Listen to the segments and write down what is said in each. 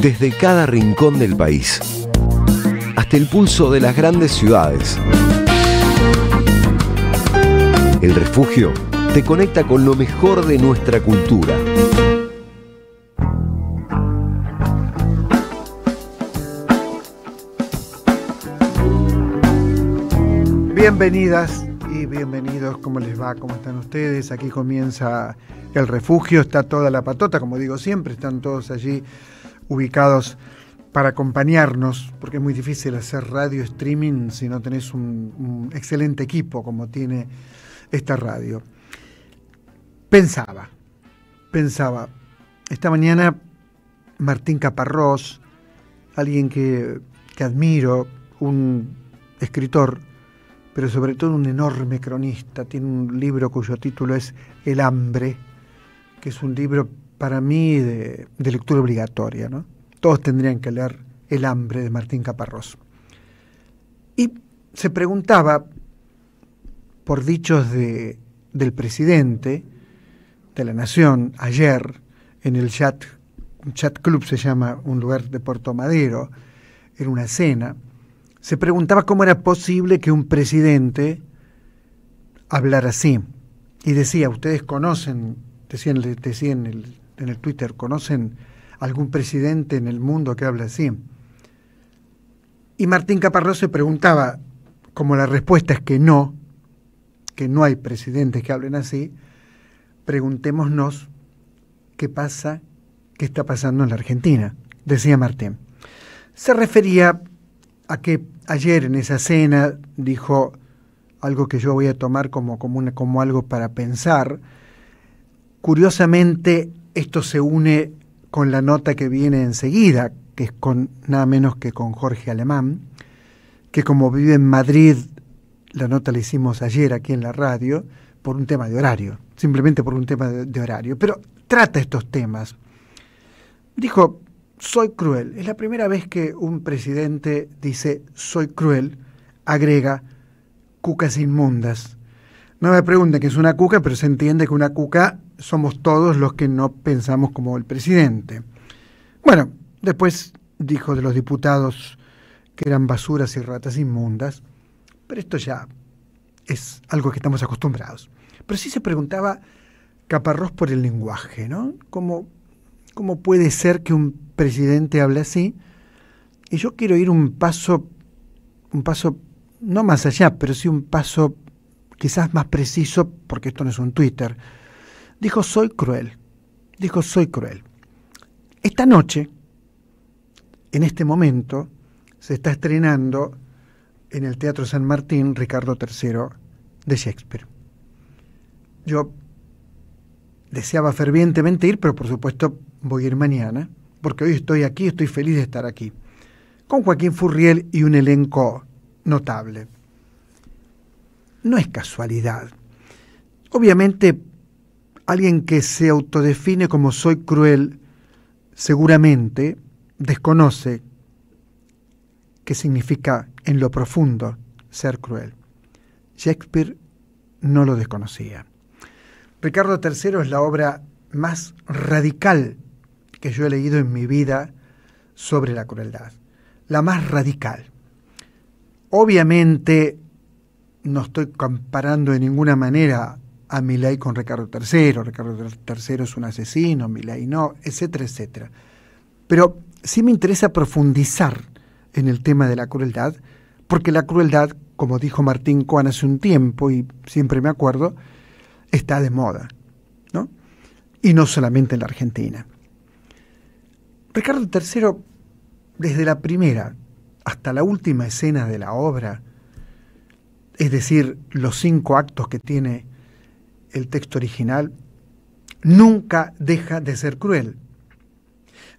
Desde cada rincón del país, hasta el pulso de las grandes ciudades. El Refugio te conecta con lo mejor de nuestra cultura. Bienvenidas y bienvenidos, ¿cómo les va? ¿Cómo están ustedes? Aquí comienza El Refugio, está toda la patota, como digo siempre, están todos allí ubicados para acompañarnos, porque es muy difícil hacer radio streaming si no tenés un excelente equipo como tiene esta radio. Pensaba, esta mañana Martín Caparrós, alguien que admiro, un escritor, pero sobre todo un enorme cronista, tiene un libro cuyo título es El hambre, que es un libro para mí de lectura obligatoria, ¿no? Todos tendrían que leer El hambre de Martín Caparrós. Y se preguntaba, por dichos del presidente de la Nación, ayer, en el chat, un chat club se llama, un lugar de Puerto Madero, en una cena, se preguntaba cómo era posible que un presidente hablara así. Y decía, ustedes conocen, decían en el Twitter, ¿conocen algún presidente en el mundo que habla así? Y Martín Caparrós se preguntaba, como la respuesta es que no hay presidentes que hablen así, preguntémonos qué está pasando en la Argentina, decía Martín. Se refería a que ayer en esa cena dijo algo que yo voy a tomar como algo para pensar. Curiosamente, esto se une con la nota que viene enseguida, que es con nada menos que con Jorge Alemán, que como vive en Madrid, la nota la hicimos ayer aquí en la radio, por un tema de horario, simplemente por un tema de horario, pero trata estos temas. Dijo, soy cruel. Es la primera vez que un presidente dice soy cruel, agrega cucas inmundas. No me pregunten qué es una cuca, pero se entiende que una cuca somos todos los que no pensamos como el presidente. Bueno, después dijo de los diputados que eran basuras y ratas inmundas, pero esto ya es algo que estamos acostumbrados. Pero sí se preguntaba Caparrós por el lenguaje, ¿no? ¿Cómo puede ser que un presidente hable así? Y yo quiero ir un paso no más allá, pero sí un paso quizás más preciso, porque esto no es un Twitter. Dijo, soy cruel. Esta noche, en este momento, se está estrenando en el Teatro San Martín Ricardo III de Shakespeare. Yo deseaba fervientemente ir, pero por supuesto voy a ir mañana, porque hoy estoy aquí, estoy feliz de estar aquí, con Joaquín Furriel y un elenco notable. No es casualidad. Obviamente, alguien que se autodefine como soy cruel, seguramente desconoce qué significa en lo profundo ser cruel. Shakespeare no lo desconocía. Ricardo III es la obra más radical que yo he leído en mi vida sobre la crueldad. La más radical. Obviamente no estoy comparando de ninguna manera a Milei con Ricardo III. Ricardo III es un asesino, Milei no, etcétera, etcétera. Pero sí me interesa profundizar en el tema de la crueldad, porque la crueldad, como dijo Martín Coan hace un tiempo, y siempre me acuerdo, está de moda, ¿no? Y no solamente en la Argentina. Ricardo III, desde la primera hasta la última escena de la obra, es decir, los 5 actos que tiene el texto original, nunca deja de ser cruel.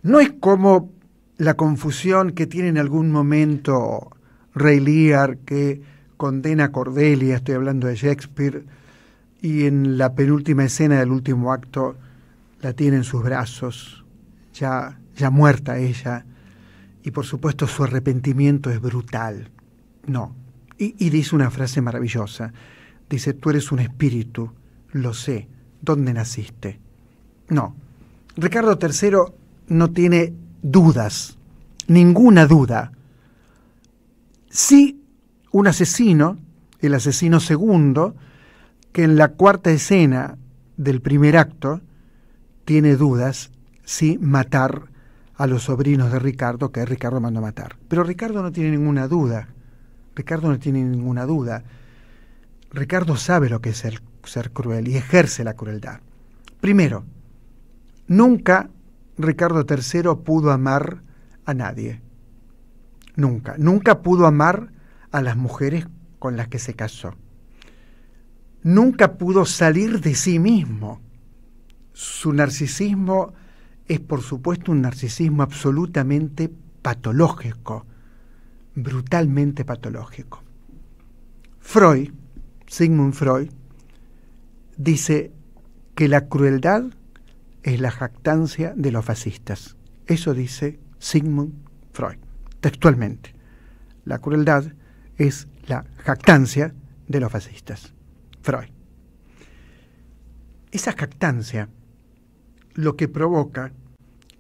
No es como la confusión que tiene en algún momento Ray Lear, que condena a Cordelia, estoy hablando de Shakespeare, y en la penúltima escena del último acto la tiene en sus brazos, ya muerta ella, y por supuesto su arrepentimiento es brutal. No, y dice una frase maravillosa, dice, tú eres un espíritu, lo sé, ¿dónde naciste? No, Ricardo III no tiene dudas, ninguna duda. Sí, un asesino, el asesino segundo, que en la cuarta escena del primer acto tiene dudas si matar a los sobrinos de Ricardo, que Ricardo mandó a matar. Pero Ricardo no tiene ninguna duda. Ricardo no tiene ninguna duda. Ricardo sabe lo que es ser cruel y ejerce la crueldad. Primero, nunca Ricardo III pudo amar a nadie. Nunca. Nunca pudo amar a las mujeres con las que se casó. Nunca pudo salir de sí mismo. Su narcisismo es, por supuesto, un narcisismo absolutamente patológico, brutalmente patológico. Freud, Sigmund Freud, dice que la crueldad es la jactancia de los fascistas. Eso dice Sigmund Freud, textualmente. La crueldad es la jactancia de los fascistas. Freud. Esa jactancia lo que provoca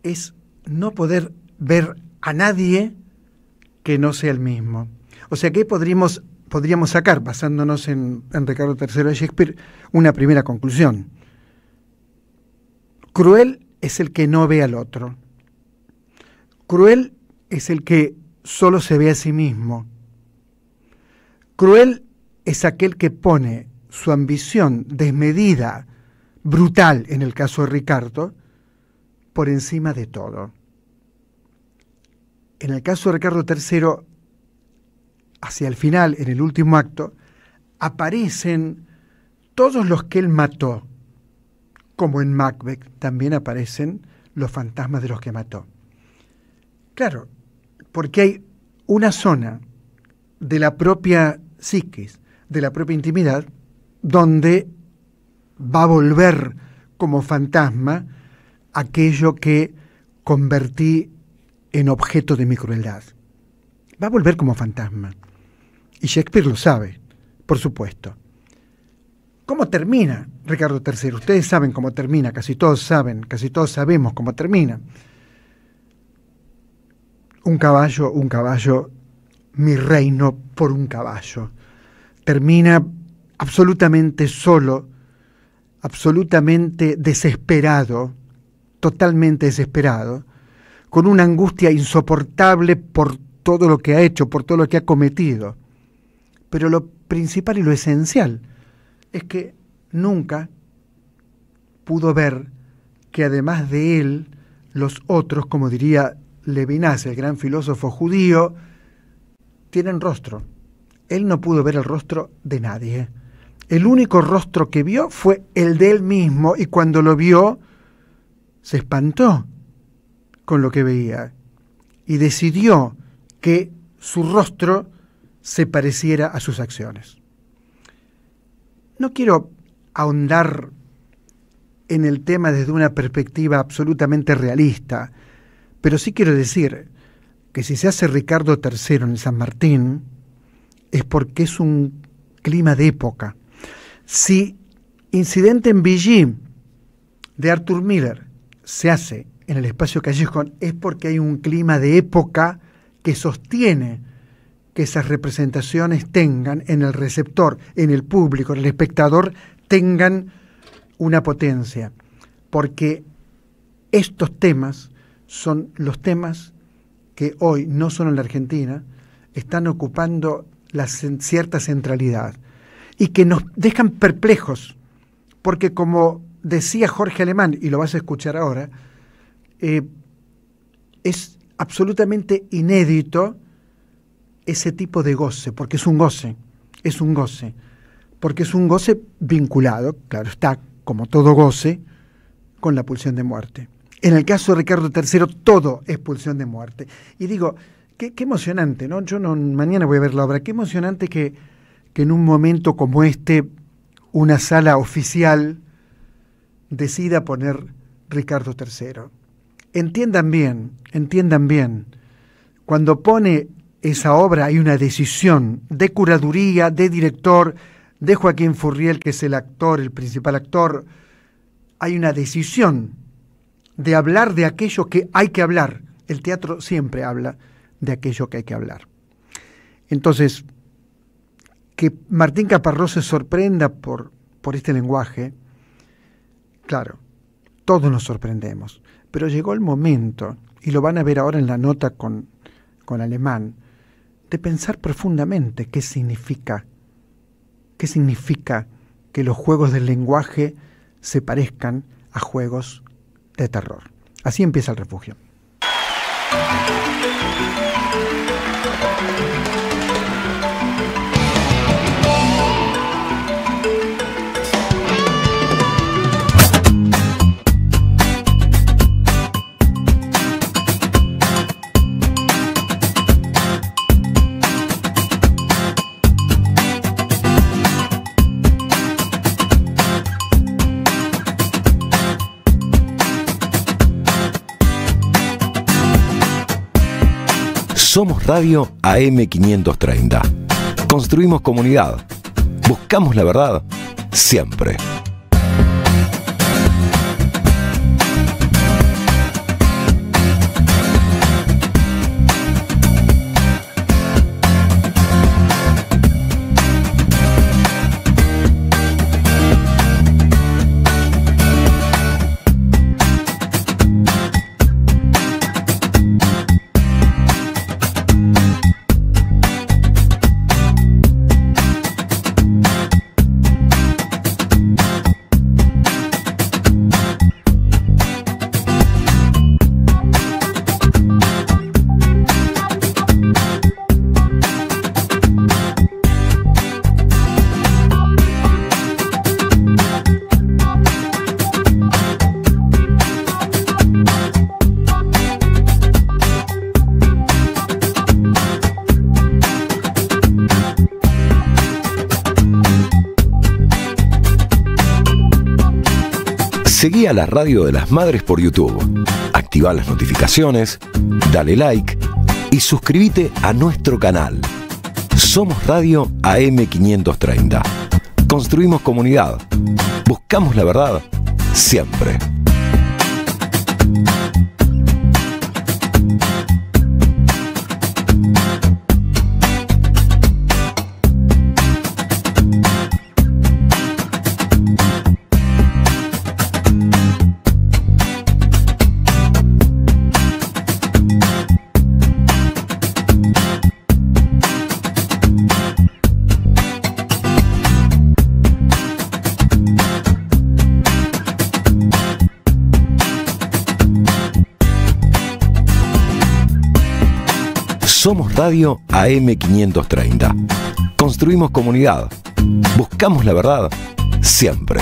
es no poder ver a nadie que no sea el mismo. O sea, que podríamos sacar, basándonos en Ricardo III de Shakespeare, una primera conclusión. Cruel es el que no ve al otro. Cruel es el que solo se ve a sí mismo. Cruel es aquel que pone su ambición desmedida, brutal en el caso de Ricardo, por encima de todo. En el caso de Ricardo III, hacia el final, en el último acto, aparecen todos los que él mató, como en Macbeth también aparecen los fantasmas de los que mató. Claro, porque hay una zona de la propia psiquis, de la propia intimidad, donde va a volver como fantasma aquello que convertí en objeto de mi crueldad. Va a volver como fantasma. Y Shakespeare lo sabe, por supuesto. ¿Cómo termina Ricardo III? Ustedes saben cómo termina, casi todos saben, casi todos sabemos cómo termina. Un caballo, mi reino por un caballo. Termina absolutamente solo, absolutamente desesperado, totalmente desesperado, con una angustia insoportable por todo lo que ha hecho, por todo lo que ha cometido. Pero lo principal y lo esencial es que nunca pudo ver que además de él, los otros, como diría Levinas, el gran filósofo judío, tienen rostro. Él no pudo ver el rostro de nadie. El único rostro que vio fue el de él mismo, y cuando lo vio, se espantó con lo que veía y decidió que su rostro se pareciera a sus acciones. No quiero ahondar en el tema desde una perspectiva absolutamente realista, pero sí quiero decir que si se hace Ricardo III en San Martín, es porque es un clima de época. Si Incidente en Vichy de Arthur Miller se hace en el espacio Callejón, es porque hay un clima de época que sostiene que esas representaciones tengan en el receptor, en el público, en el espectador, tengan una potencia. Porque estos temas son los temas que hoy, no solo en la Argentina, están ocupando cierta centralidad y que nos dejan perplejos, porque como decía Jorge Alemán, y lo vas a escuchar ahora, es absolutamente inédito ese tipo de goce, porque es un goce, porque es un goce vinculado, claro está, como todo goce, con la pulsión de muerte. En el caso de Ricardo III, todo es pulsión de muerte. Y digo, qué emocionante, ¿no? Mañana voy a ver la obra, qué emocionante que en un momento como este, una sala oficial decida poner Ricardo III. Entiendan bien, cuando pone esa obra hay una decisión de curaduría, de director, de Joaquín Furriel, que es el actor, el principal actor. Hay una decisión de hablar de aquello que hay que hablar El teatro siempre habla de aquello que hay que hablar. Entonces, que Martín Caparrós se sorprenda por este lenguaje, claro, todos nos sorprendemos, pero llegó el momento, y lo van a ver ahora en la nota con Alemán, de pensar profundamente qué significa que los juegos del lenguaje se parezcan a juegos de terror. Así empieza El Refugio. Somos Radio AM530. Construimos comunidad. Buscamos la verdad siempre. Seguí a la Radio de las Madres por YouTube, activá las notificaciones, dale like y suscríbete a nuestro canal. Somos Radio AM530. Construimos comunidad. Buscamos la verdad siempre. Somos Radio AM530. Construimos comunidad. Buscamos la verdad siempre.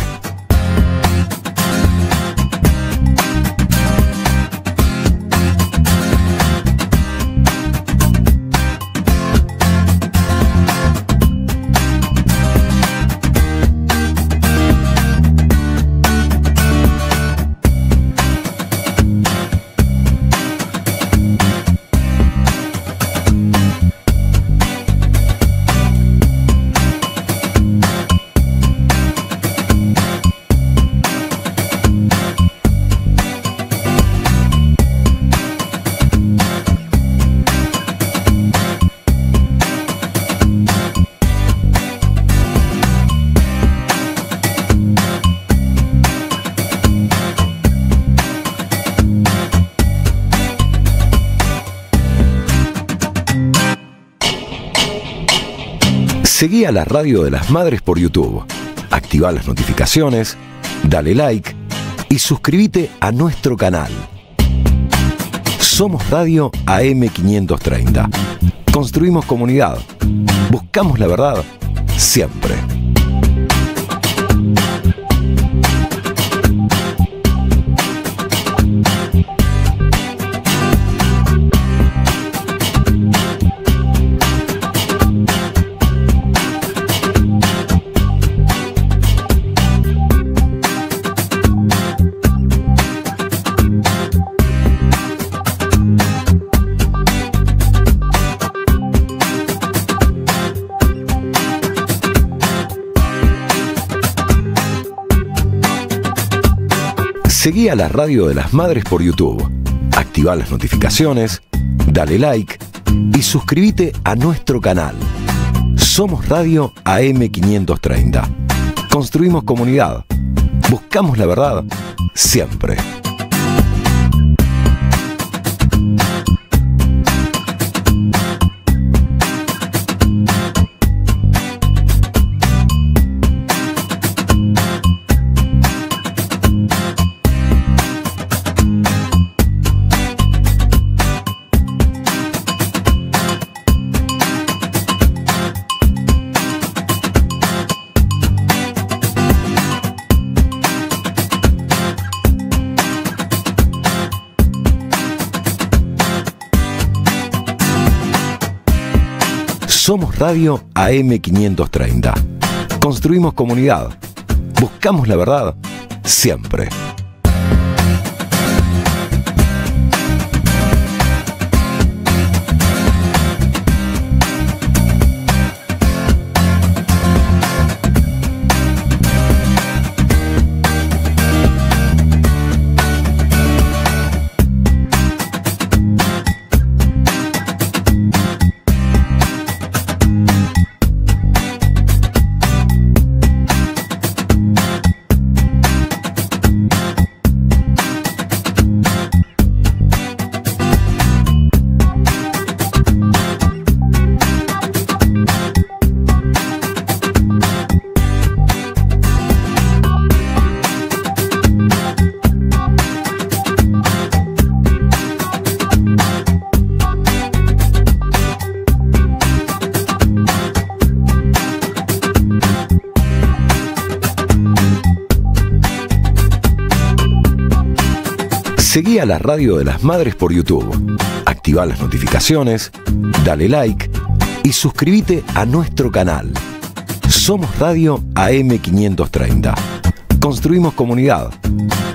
Seguí a la Radio de las Madres por YouTube, activá las notificaciones, dale like y suscríbete a nuestro canal. Somos Radio AM530. Construimos comunidad. Buscamos la verdad siempre. Seguí a la Radio de las Madres por YouTube, activa las notificaciones, dale like y suscríbete a nuestro canal. Somos Radio AM530. Construimos comunidad. Buscamos la verdad siempre. Somos Radio AM530. Construimos comunidad. Buscamos la verdad siempre. Seguí a la Radio de las Madres por YouTube. Activa las notificaciones, dale like y suscríbete a nuestro canal. Somos Radio AM530. Construimos comunidad.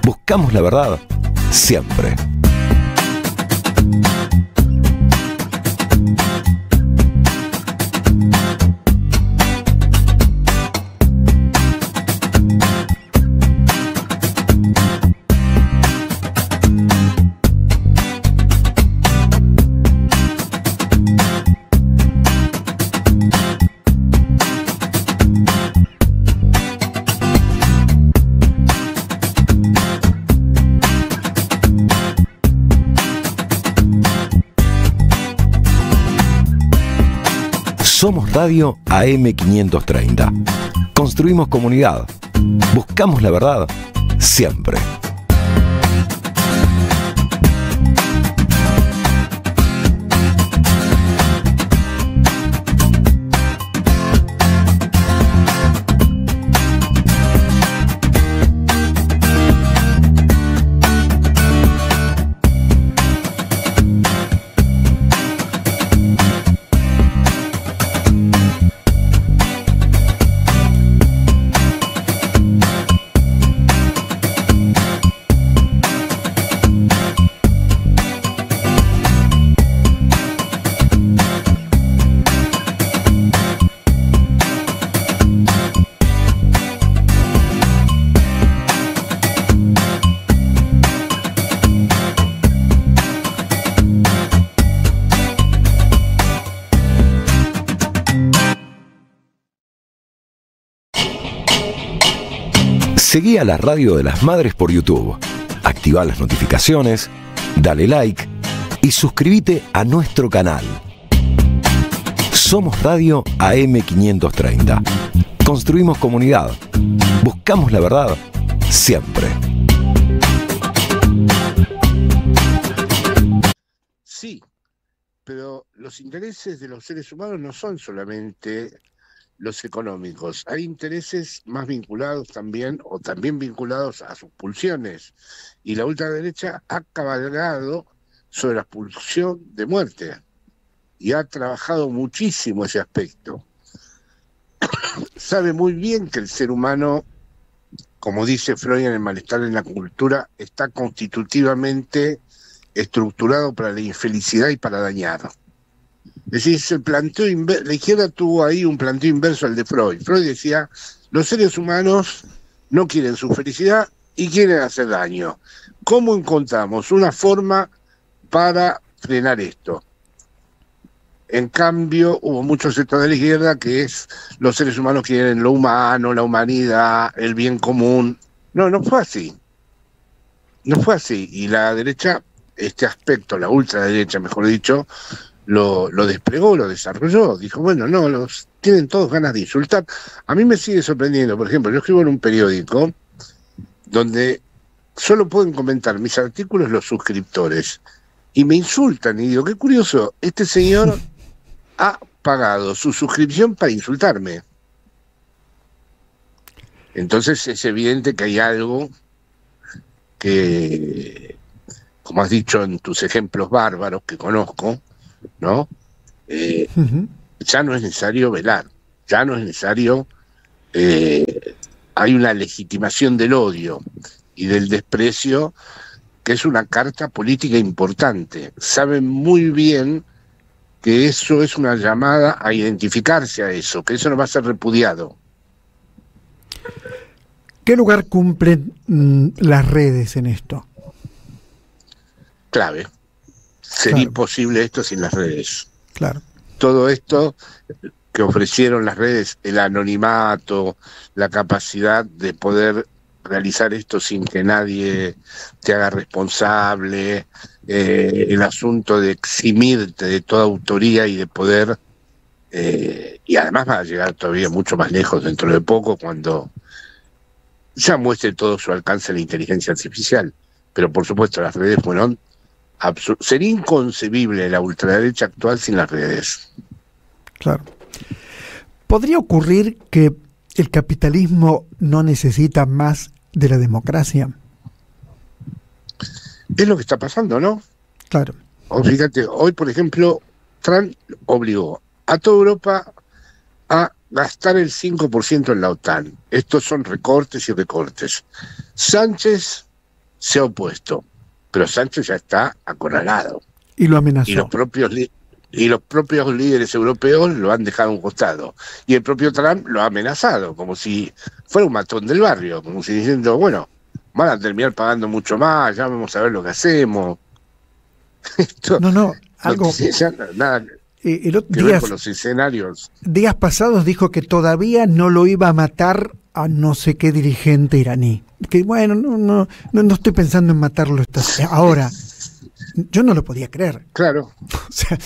Buscamos la verdad siempre. Somos Radio AM530. Construimos comunidad. Buscamos la verdad siempre. Seguí a la Radio de las Madres por YouTube. Activa las notificaciones, dale like y suscríbete a nuestro canal. Somos Radio AM530. Construimos comunidad. Buscamos la verdad siempre. Sí, pero los intereses de los seres humanos no son solamente los económicos. Hay intereses más vinculados también, o también vinculados a sus pulsiones. Y la ultraderecha ha cabalgado sobre la pulsión de muerte y ha trabajado muchísimo ese aspecto. Sabe muy bien que el ser humano, como dice Freud en El malestar en la cultura, está constitutivamente estructurado para la infelicidad y para dañar. Es decir, el planteo la izquierda tuvo ahí un planteo inverso al de Freud. Freud decía, los seres humanos no quieren su felicidad y quieren hacer daño. ¿Cómo encontramos una forma para frenar esto. En cambio, hubo muchos sectores de la izquierda que es los seres humanos quieren lo humano, la humanidad, el bien común. No, no fue así. No fue así. Y la derecha, este aspecto, la ultraderecha, mejor dicho, lo desplegó, lo desarrolló. Dijo, bueno, no, tienen todos ganas de insultar. A mí me sigue sorprendiendo. Por ejemplo, yo escribo en un periódico donde solo pueden comentar mis artículos los suscriptores. Y me insultan. Y digo, qué curioso, este señor ha pagado su suscripción para insultarme. Entonces es evidente que hay algo que, como has dicho en tus ejemplos bárbaros que conozco, ¿no? Ya no es necesario velar, ya no es necesario, hay una legitimación del odio y del desprecio que es una carta política importante. Saben muy bien que eso es una llamada a identificarse a eso, que eso no va a ser repudiado. ¿Qué lugar cumplen las redes en esto? Clave. Sería Claro. imposible esto sin las redes. Claro. Todo esto que ofrecieron las redes, el anonimato, la capacidad de poder realizar esto sin que nadie te haga responsable, el asunto de eximirte de toda autoría y de poder, y además va a llegar todavía mucho más lejos dentro de poco cuando ya muestre todo su alcance la inteligencia artificial. Pero por supuesto las redes fueron sería inconcebible la ultraderecha actual sin las redes. Claro. ¿Podría ocurrir que el capitalismo no necesita más de la democracia? Es lo que está pasando, ¿no? Claro. O fíjate, hoy por ejemplo, Trump obligó a toda Europa a gastar el 5% en la OTAN. Estos son recortes y recortes. Sánchez se ha opuesto, pero Sánchez ya está acorralado. Y lo amenazó. Y los propios líderes europeos lo han dejado a un costado. Y el propio Trump lo ha amenazado, como si fuera un matón del barrio, como si diciendo, bueno, van a terminar pagando mucho más, ya vamos a ver lo que hacemos. Esto No, algo... nada el otro que ver con los escenarios. Días pasados dijo que todavía no lo iba a matar a no sé qué dirigente iraní. Que bueno, no estoy pensando en matarlo ahora. Yo no lo podía creer. Claro. O sea,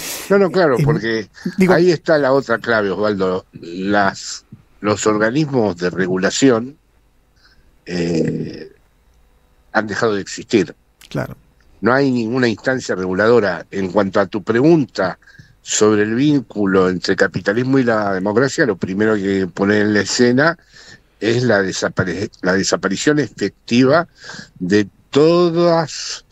Claro, porque ahí está la otra clave, Osvaldo. Los organismos de regulación han dejado de existir. Claro. No hay ninguna instancia reguladora. En cuanto a tu pregunta sobre el vínculo entre capitalismo y la democracia, lo primero que hay que poner en la escena es la desaparición efectiva de todas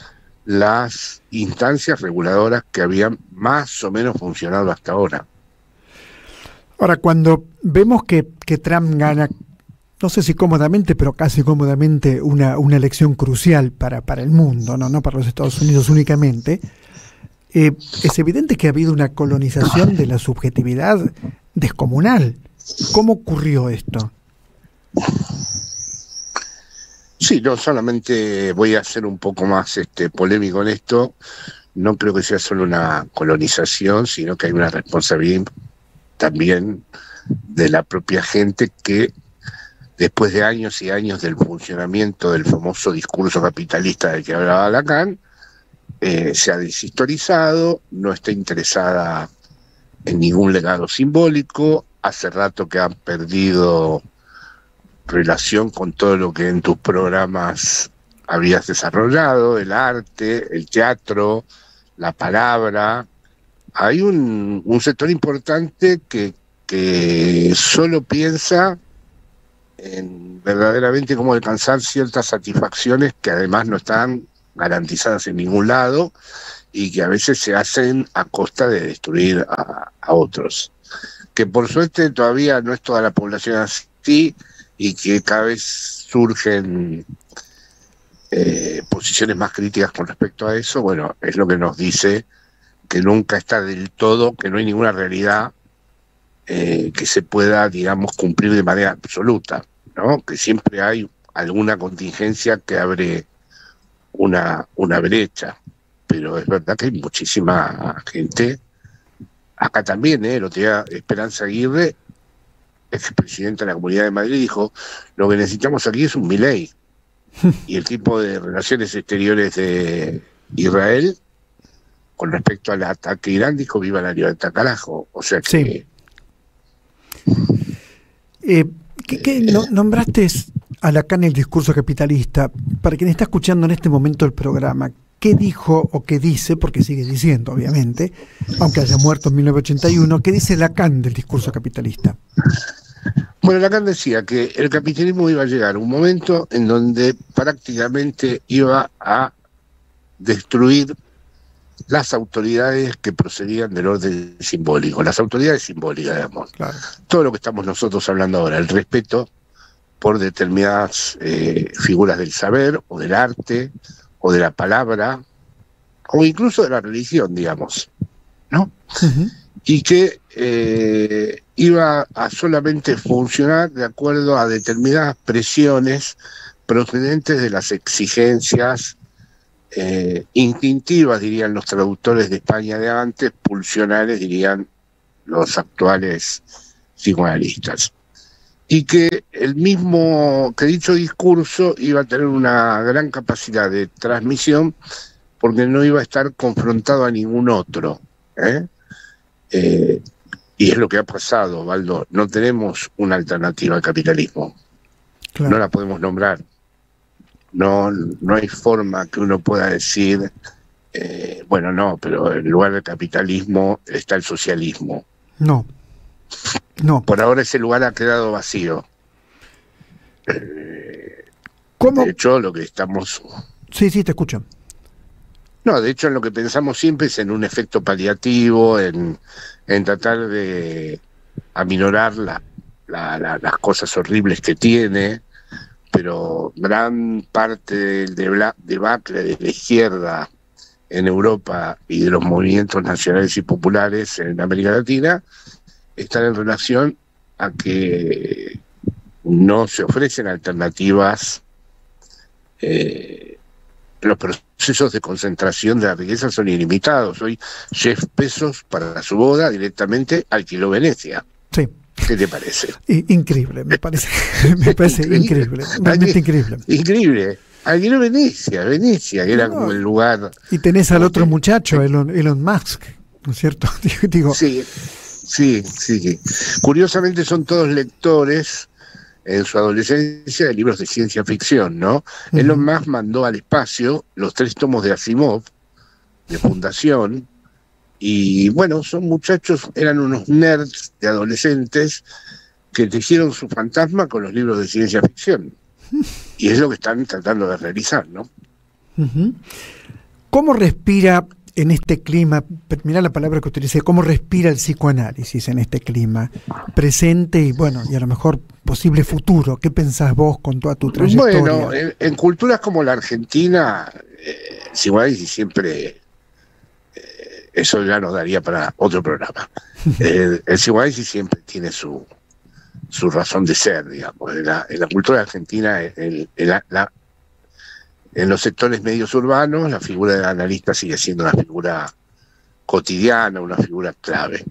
las instancias reguladoras que habían más o menos funcionado hasta ahora. Ahora, cuando vemos que Trump gana, no sé si cómodamente, pero casi cómodamente, una elección crucial para el mundo, no para los Estados Unidos únicamente, es evidente que ha habido una colonización de la subjetividad descomunal. ¿Cómo ocurrió esto? Sí, no solamente voy a ser un poco más polémico en esto. No creo que sea solo una colonización, sino que hay una responsabilidad también de la propia gente que, después de años y años del funcionamiento del famoso discurso capitalista del que hablaba Lacan, se ha deshistorizado, no está interesada en ningún legado simbólico, hace rato que han perdido relación con todo lo que en tus programas habías desarrollado, el arte, el teatro, la palabra. Hay un sector importante que solo piensa en verdaderamente cómo alcanzar ciertas satisfacciones que además no están garantizadas en ningún lado y que a veces se hacen a costa de destruir a otros. Que por suerte todavía no es toda la población así, y que cada vez surgen posiciones más críticas con respecto a eso. Bueno, es lo que nos dice que nunca está del todo, que no hay ninguna realidad que se pueda, digamos, cumplir de manera absoluta, ¿no? Que siempre hay alguna contingencia que abre una brecha. pero es verdad que hay muchísima gente, acá también, el otro día Esperanza Aguirre, expresidenta de la Comunidad de Madrid, dijo, lo que necesitamos aquí es un Milei. Y el tipo de relaciones exteriores de Israel, con respecto al ataque a Irán, dijo, viva la libertad, carajo. O sea que... Sí. Nombraste a Lacan el discurso capitalista. Para quien está escuchando en este momento el programa, ¿qué dijo o qué dice, porque sigue diciendo, obviamente, aunque haya muerto en 1981, qué dice Lacan del discurso capitalista? Bueno, Lacan decía que el capitalismo iba a llegar a un momento en donde prácticamente iba a destruir las autoridades que procedían del orden simbólico, las autoridades simbólicas, digamos. Claro. Todo lo que estamos nosotros hablando ahora, el respeto por determinadas figuras del saber o del arte o de la palabra o incluso de la religión, digamos, ¿no? Uh-huh. Y que iba a solamente funcionar de acuerdo a determinadas presiones procedentes de las exigencias instintivas, dirían los traductores de España de antes, pulsionales, dirían los actuales psicoanalistas. Y que que dicho discurso iba a tener una gran capacidad de transmisión porque no iba a estar confrontado a ningún otro, y es lo que ha pasado, Baldo. No tenemos una alternativa al capitalismo. Claro. No la podemos nombrar. No hay forma que uno pueda decir, bueno, no, pero en lugar del capitalismo está el socialismo. No. Por ahora ese lugar ha quedado vacío. ¿Cómo? De hecho, lo que estamos... Sí, te escucho. No, de hecho, en lo que pensamos siempre es en un efecto paliativo, en tratar de aminorar las cosas horribles que tiene, pero gran parte del debacle de la izquierda en Europa y de los movimientos nacionales y populares en América Latina están en relación a que no se ofrecen alternativas. Los procesos de concentración de la riqueza son ilimitados. Hoy Jeff Bezos para su boda directamente alquiló Venecia. Sí. ¿Qué te parece? Increíble, me parece increíble, realmente increíble. Increíble. Alquiló Venecia, que era como el lugar... Y tenés al otro muchacho, Elon Musk, ¿no es cierto? Digo... Sí. Curiosamente son todos lectores en su adolescencia de libros de ciencia ficción, ¿no? Uh-huh. Elon Musk mandó al espacio los 3 tomos de Asimov, de Fundación, y bueno, son muchachos, eran unos nerds de adolescentes que tejieron su fantasma con los libros de ciencia ficción. Y es lo que están tratando de realizar, ¿no? Uh-huh. ¿Cómo respira en este clima, mirá la palabra que utilicé, cómo respira el psicoanálisis en este clima presente y bueno, y a lo mejor posible futuro? ¿Qué pensás vos con toda tu trayectoria? Bueno, en culturas como la Argentina, el psicoanálisis siempre, eso ya nos daría para otro programa. El psicoanálisis siempre tiene su razón de ser, digamos. En la cultura argentina, en los sectores medios urbanos, la figura del analista sigue siendo una figura cotidiana, una figura clave.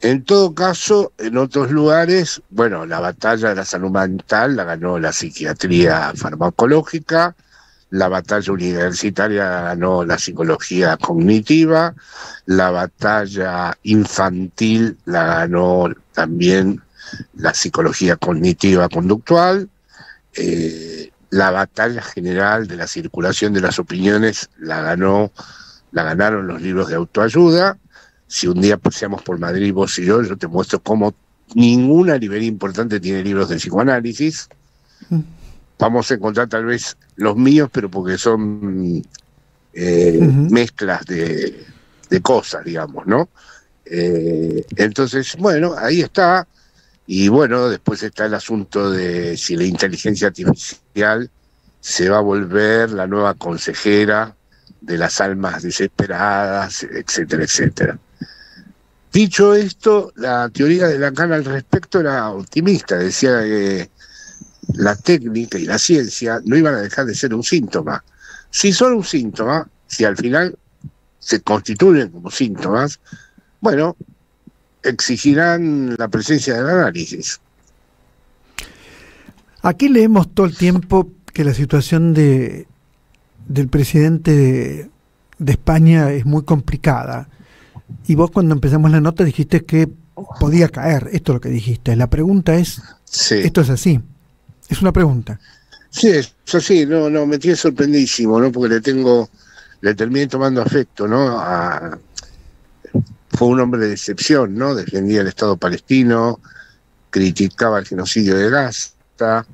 En todo caso, en otros lugares, bueno, la batalla de la salud mental la ganó la psiquiatría farmacológica, la batalla universitaria la ganó la psicología cognitiva, la batalla infantil la ganó también la psicología cognitiva conductual, la batalla general de la circulación de las opiniones la ganaron los libros de autoayuda. Si un día paseamos por Madrid, vos y yo te muestro cómo ninguna librería importante tiene libros de psicoanálisis. Vamos a encontrar tal vez los míos, pero porque son mezclas de cosas, digamos, ¿no? Entonces, bueno, ahí está. Y bueno, después está el asunto de si la inteligencia artificial se va a volver la nueva consejera de las almas desesperadas, etcétera, etcétera. Dicho esto, la teoría de Lacan al respecto era optimista, decía que la técnica y la ciencia no iban a dejar de ser un síntoma. Si son un síntoma, si al final se constituyen como síntomas, bueno, exigirán la presencia del análisis. Aquí leemos todo el tiempo que la situación del presidente de España es muy complicada. Y vos cuando empezamos la nota dijiste que podía caer. Esto es lo que dijiste. La pregunta es, Sí. ¿esto es así? Es una pregunta. Sí, eso sí, no, me tiene sorprendísimo, ¿no? Porque le terminé tomando afecto, ¿no? Fue un hombre de excepción, ¿no? Defendía el Estado palestino, criticaba el genocidio de Gaza,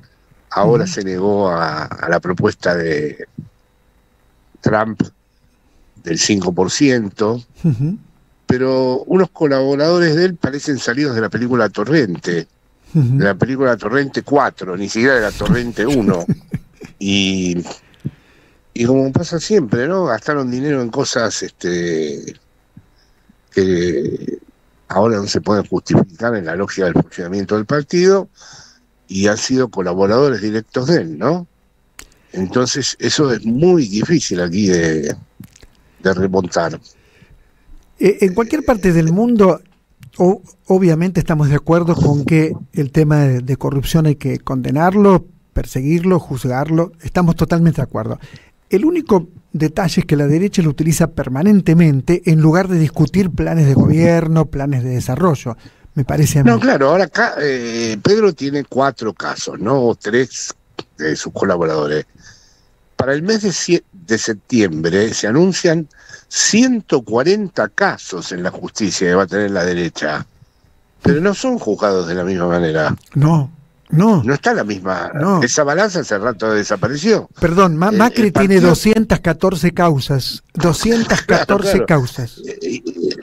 ahora se negó a la propuesta de Trump del 5%, pero unos colaboradores de él parecen salidos de la película Torrente, de la película Torrente 4, ni siquiera de la Torrente 1. Y como pasa siempre, ¿no? Gastaron dinero en cosas que ahora no se pueden justificar en la lógica del funcionamiento del partido, y han sido colaboradores directos de él, ¿no? Entonces eso es muy difícil aquí de remontar. En cualquier parte del mundo, obviamente estamos de acuerdo con que el tema de corrupción hay que condenarlo, perseguirlo, juzgarlo. Estamos totalmente de acuerdo. El único detalle es que la derecha lo utiliza permanentemente en lugar de discutir planes de gobierno, planes de desarrollo. Me parece a mí. No, claro, ahora acá Pedro tiene 4 casos, ¿no? O 3 de sus colaboradores. Para el mes de septiembre se anuncian 140 casos en la justicia que va a tener la derecha, pero no son juzgados de la misma manera. No. No está la misma. No. Esa balanza hace rato desapareció. Perdón, Macri tiene 214 causas. 214 claro. causas.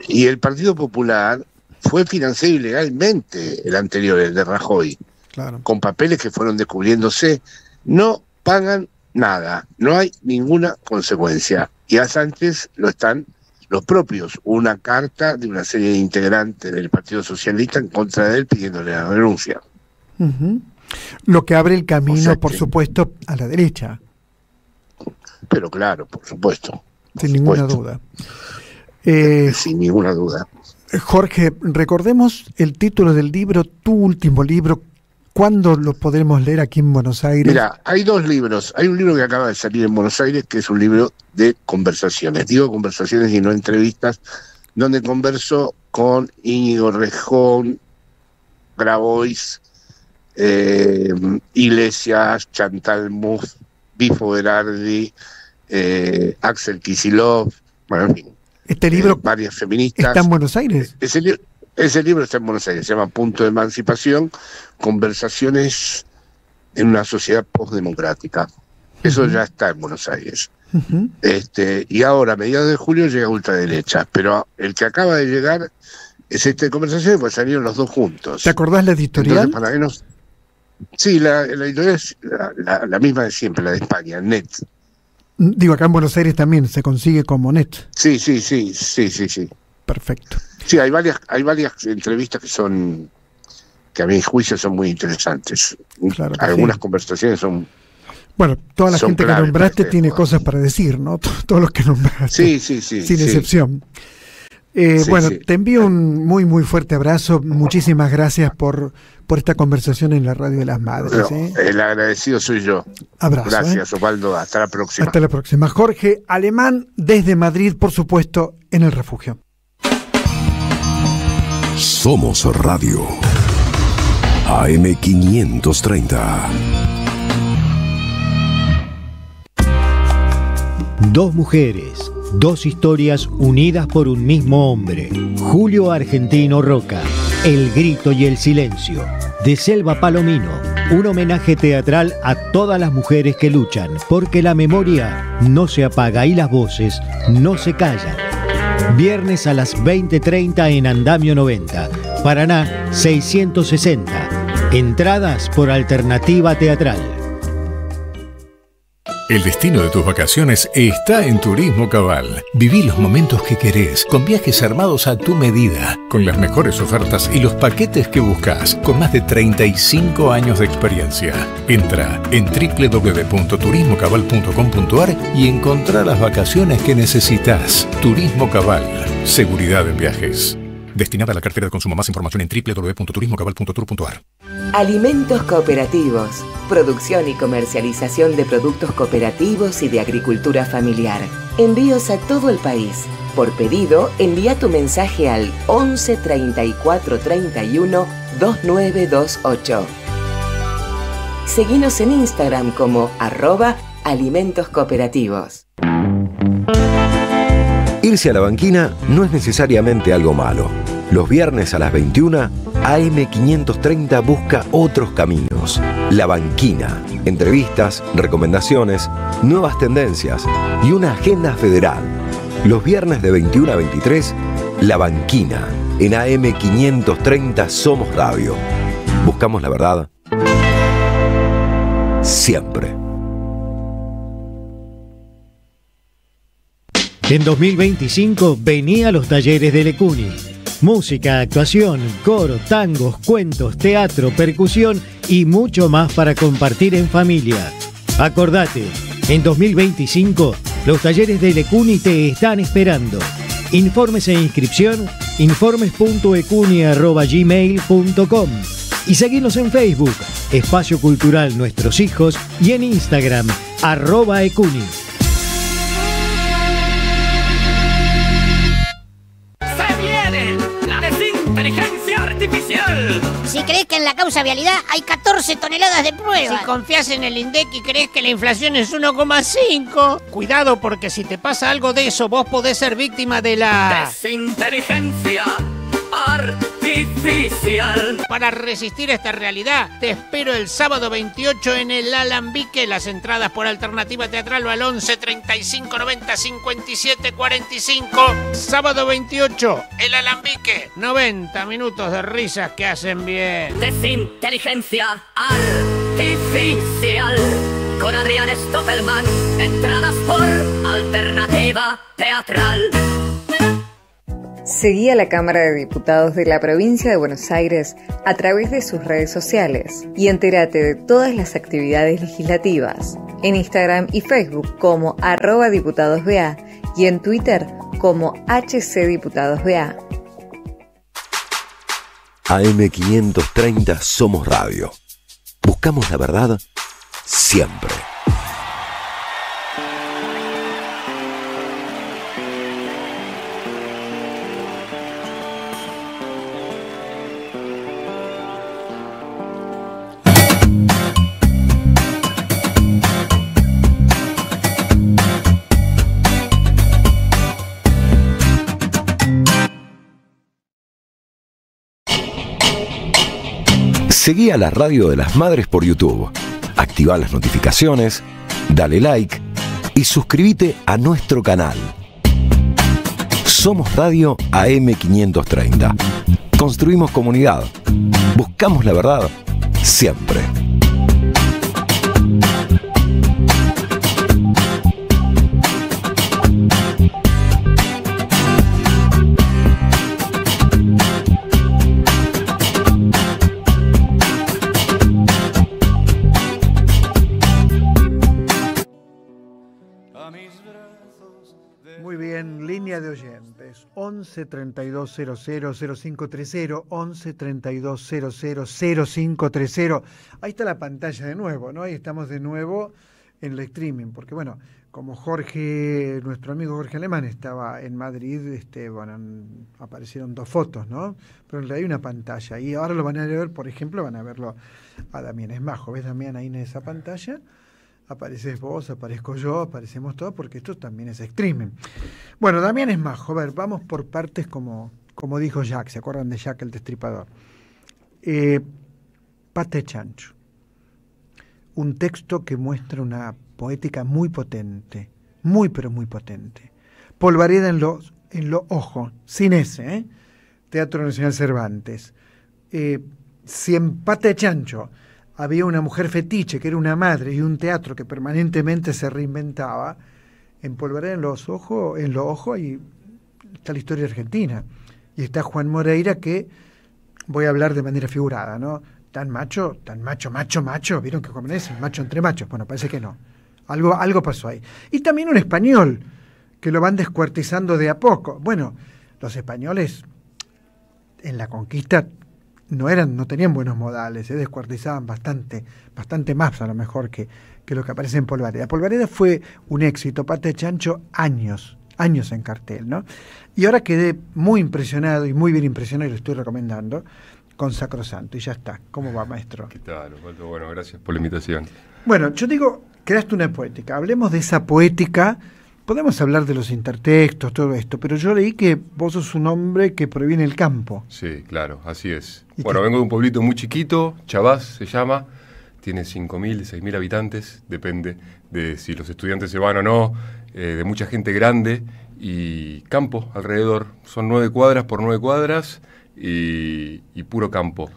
Y el Partido Popular fue financiado ilegalmente, el anterior, el de Rajoy, Claro. con papeles que fueron descubriéndose. No pagan nada, no hay ninguna consecuencia. Y a Sánchez lo están los propios. Una carta de una serie de integrantes del Partido Socialista en contra de él pidiéndole la renuncia. Lo que abre el camino, O sea por que- supuesto, a la derecha, Pero claro, por supuesto. sin ninguna duda. Sin ninguna duda. Jorge, recordemos el título del libro, tu último libro. ¿Cuándo lo podremos leer aquí en Buenos Aires? Mira, hay 2 libros. Hay un libro que acaba de salir en Buenos Aires, que es un libro de conversaciones. Digo conversaciones y no entrevistas, donde converso con Íñigo Rejón, Grabois, Iglesias, Chantal Mouffe, Bifo Berardi, Axel Kicillof, bueno, en fin. Este libro varias feministas. está en Buenos Aires. Ese libro está en Buenos Aires, se llama Punto de Emancipación, Conversaciones en una sociedad postdemocrática. Eso ya está en Buenos Aires. Y ahora, a mediados de julio, llega Ultraderecha, pero el que acaba de llegar es de Conversaciones, pues salieron los 2 juntos. ¿Te acordás la editorial? Entonces, para que nos... Sí, la editorial es la misma de siempre, la de España, NET. Digo, acá en Buenos Aires también se consigue como net. Sí. Perfecto. Sí, hay varias entrevistas que a mi juicio son muy interesantes. Claro que Algunas sí. conversaciones son... Bueno, toda la Son gente que claves nombraste para este tiene tema. cosas para decir, ¿no? Todos los que nombraste. Sí. Sin sí. excepción. Sí, Bueno, sí. te envío un muy, muy fuerte abrazo. Muchísimas gracias por esta conversación en la Radio de las Madres. No, el agradecido soy yo. Abrazo. Gracias, Osvaldo. Hasta la próxima. Hasta la próxima. Jorge Alemán, desde Madrid, por supuesto, en el refugio. Somos Radio. AM530. Dos mujeres, 2 historias unidas por un mismo hombre. Julio Argentino Roca, El grito y el silencio. De Selva Palomino, un homenaje teatral a todas las mujeres que luchan, porque la memoria no se apaga y las voces no se callan. Viernes a las 20:30 en Andamio 90, Paraná 660. Entradas por Alternativa Teatral. El destino de tus vacaciones está en Turismo Cabal. Viví los momentos que querés, con viajes armados a tu medida, con las mejores ofertas y los paquetes que buscas, con más de 35 años de experiencia. Entra en www.turismocabal.com.ar y encontrá las vacaciones que necesitas. Turismo Cabal. Seguridad en viajes. Destinada a la cartera de consumo. Más información en www.turismocabal.tour.ar. Alimentos cooperativos. Producción y comercialización de productos cooperativos y de agricultura familiar. Envíos a todo el país. Por pedido, envía tu mensaje al 11 34 31 2928. Seguinos en Instagram como @alimentoscooperativos. Irse a la banquina no es necesariamente algo malo. Los viernes a las 21, AM530 busca otros caminos. La Banquina. Entrevistas, recomendaciones, nuevas tendencias y una agenda federal. Los viernes de 21 a 23, La Banquina. En AM530 Somos Radio. Buscamos la verdad siempre. En 2025 vení a los talleres de Lecuni. Música, actuación, coro, tangos, cuentos, teatro, percusión y mucho más para compartir en familia. Acordate, en 2025 los talleres de Lecuni te están esperando. Informes e inscripción, informes.ecuni@gmail.com y seguinos en Facebook, Espacio Cultural Nuestros Hijos, y en Instagram, @ecuni. Inteligencia artificial. Si crees que en la causa vialidad hay 14 toneladas de pruebas. Si confías en el INDEC y crees que la inflación es 1,5. Cuidado, porque si te pasa algo de eso, vos podés ser víctima de la desinteligencia artificial. Para resistir esta realidad, te espero el sábado 28 en el Alambique. Las entradas por alternativa teatral o al 11 35 90 57 45. Sábado 28, el Alambique. 90 minutos de risas que hacen bien. Desinteligencia artificial. Con Adrián Stoppelman. Entradas por alternativa teatral. Seguí a la Cámara de Diputados de la Provincia de Buenos Aires a través de sus redes sociales y entérate de todas las actividades legislativas en Instagram y Facebook como @diputadosBA y en Twitter como HCDiputadosBA. AM530 Somos Radio. Buscamos la verdad siempre. Seguí a la Radio de las Madres por YouTube. Activá las notificaciones, dale like y suscríbete a nuestro canal. Somos Radio AM530. Construimos comunidad. Buscamos la verdad siempre. Muy bien, línea de oyentes, 11 32 00 0530, 11 32 00 0530. Ahí está la pantalla de nuevo, ¿no? Ahí estamos de nuevo en el streaming, porque bueno, como Jorge, nuestro amigo Jorge Alemán estaba en Madrid, bueno, aparecieron 2 fotos, ¿no? Pero en realidad hay una pantalla, y ahora lo van a ver, por ejemplo, van a verlo a Damián Esmajo. ¿Ves, Damián, ahí en esa pantalla? Apareces vos, aparezco yo, aparecemos todos, porque esto también es streaming. Bueno, Damián Esmajo, a ver, vamos por partes como dijo Jack, ¿se acuerdan de Jack el Destripador? Pate Chancho, un texto que muestra una poética muy potente, muy pero muy potente. Polvareda en lo ojo, sin ese, Teatro Nacional Cervantes. Si en Pate Chancho había una mujer fetiche, que era una madre, y un teatro que permanentemente se reinventaba, en Polvareda en los ojos y está la historia argentina. Y está Juan Moreira, que voy a hablar de manera figurada, ¿no? Tan macho, macho, ¿vieron que como es el macho entre machos? Bueno, parece que no. Algo pasó ahí. Y también un español, que lo van descuartizando de a poco. Bueno, los españoles en la conquista no tenían buenos modales, descuartizaban bastante más a lo mejor que lo que aparece en Polvareda. Polvareda fue un éxito, Pata de Chancho, años en cartel, ¿no? Y ahora quedé muy impresionado y muy bien impresionado, y lo estoy recomendando, con Sacrosanto. Y ya está. ¿Cómo va, maestro? ¿Qué tal, Osvaldo? Bueno, gracias por la invitación. Bueno, yo digo, creaste una poética. Hablemos de esa poética. Podemos hablar de los intertextos, todo esto, pero yo leí que vos sos un hombre que proviene del campo. Sí, claro, así es. Bueno, vengo de un pueblito muy chiquito, Chavás se llama, tiene 5.000, 6.000 habitantes, depende de si los estudiantes se van o no, de mucha gente grande y campo alrededor. Son 9 cuadras por 9 cuadras y puro campo.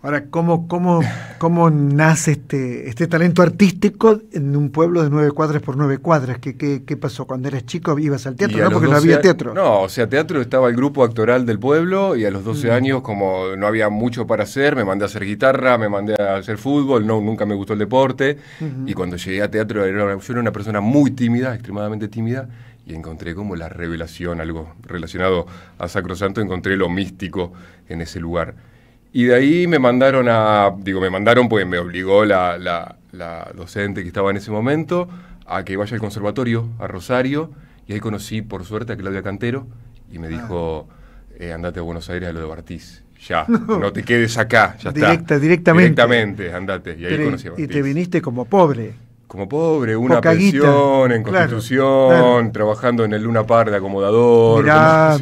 Ahora, ¿cómo nace este talento artístico en un pueblo de 9 cuadras por 9 cuadras? ¿Qué pasó? Cuando eras chico ibas al teatro, ¿no? Porque no había teatro. No, o sea, teatro estaba el grupo actoral del pueblo y a los 12 años, como no había mucho para hacer, me mandé a hacer guitarra, me mandé a hacer fútbol, nunca me gustó el deporte. Y cuando llegué a teatro, yo era una persona muy tímida, extremadamente tímida, y encontré como la revelación, algo relacionado a Sacrosanto, encontré lo místico en ese lugar. Y de ahí me mandaron pues me obligó la docente que estaba en ese momento a que vaya al conservatorio, a Rosario, y ahí conocí por suerte a Claudia Cantero, y me dijo, andate a Buenos Aires a lo de Bartiz, ya, no te quedes acá, ya está. Directamente, andate, y ahí conocí a Bartiz. Y te viniste como pobre. Como pobre, una pensión en Constitución, trabajando en el Luna Par de acomodador. Mirá.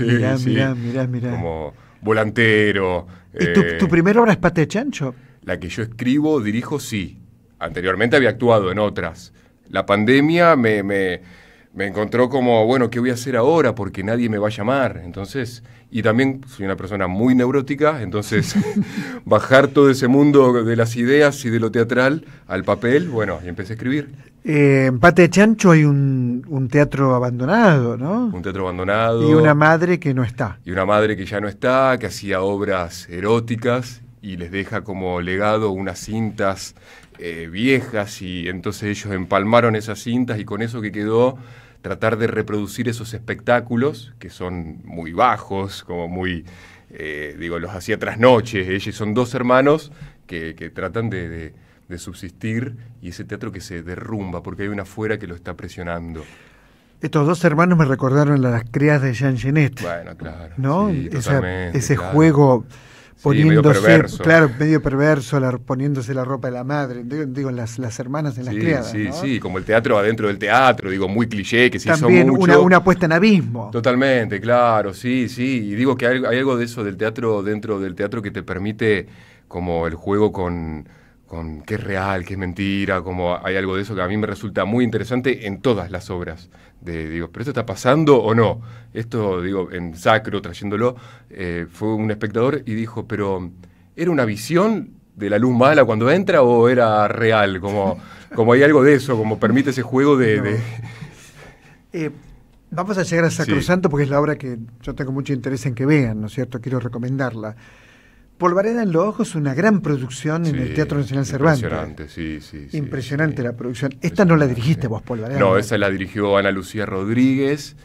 Como volantero. ¿Y tu primera obra es Pata de Chancho? La que yo escribo, dirijo, sí. Anteriormente había actuado en otras. La pandemia me encontró como, bueno, ¿qué voy a hacer ahora? Porque nadie me va a llamar. Entonces, y también soy una persona muy neurótica, entonces bajar todo ese mundo de las ideas y de lo teatral al papel, bueno, y empecé a escribir. En Pata de Chancho hay un teatro abandonado, ¿no? Un teatro abandonado. Y una madre que no está. Y una madre que ya no está, que hacía obras eróticas y les deja como legado unas cintas viejas, y entonces ellos empalmaron esas cintas y con eso que quedó, tratar de reproducir esos espectáculos que son muy bajos, como muy, los hacía trasnoches. Ellos son 2 hermanos que tratan de subsistir, y ese teatro que se derrumba porque hay una afuera que lo está presionando. Estos 2 hermanos me recordaron las crías de Jean Genet. Bueno, claro. ¿No? Sí, ese claro. Juego poniéndose, medio perverso. Claro, medio perverso, poniéndose la ropa de la madre, digo las hermanas en las criadas, ¿no? Sí, como el teatro adentro del teatro, muy cliché, que se hizo mucho. También una puesta en abismo. Totalmente, claro, sí, y digo que hay algo de eso del teatro, dentro del teatro, que te permite como el juego con qué es real, qué es mentira, como hay algo de eso que a mí me resulta muy interesante en todas las obras. ¿Pero esto está pasando o no? Esto, en Sacro, trayéndolo, fue un espectador y dijo, pero ¿era una visión de la luz mala cuando entra o era real? Como hay algo de eso, como permite ese juego de... Vamos a llegar a Sacrosanto porque es la obra que yo tengo mucho interés en que vean, ¿no es cierto? Quiero recomendarla. Polvareda en los ojos es una gran producción en el Teatro Nacional Cervantes. Impresionante, Impresionante la producción. Esta no la dirigiste vos, Polvareda. No, esa la dirigió Ana Lucía Rodríguez.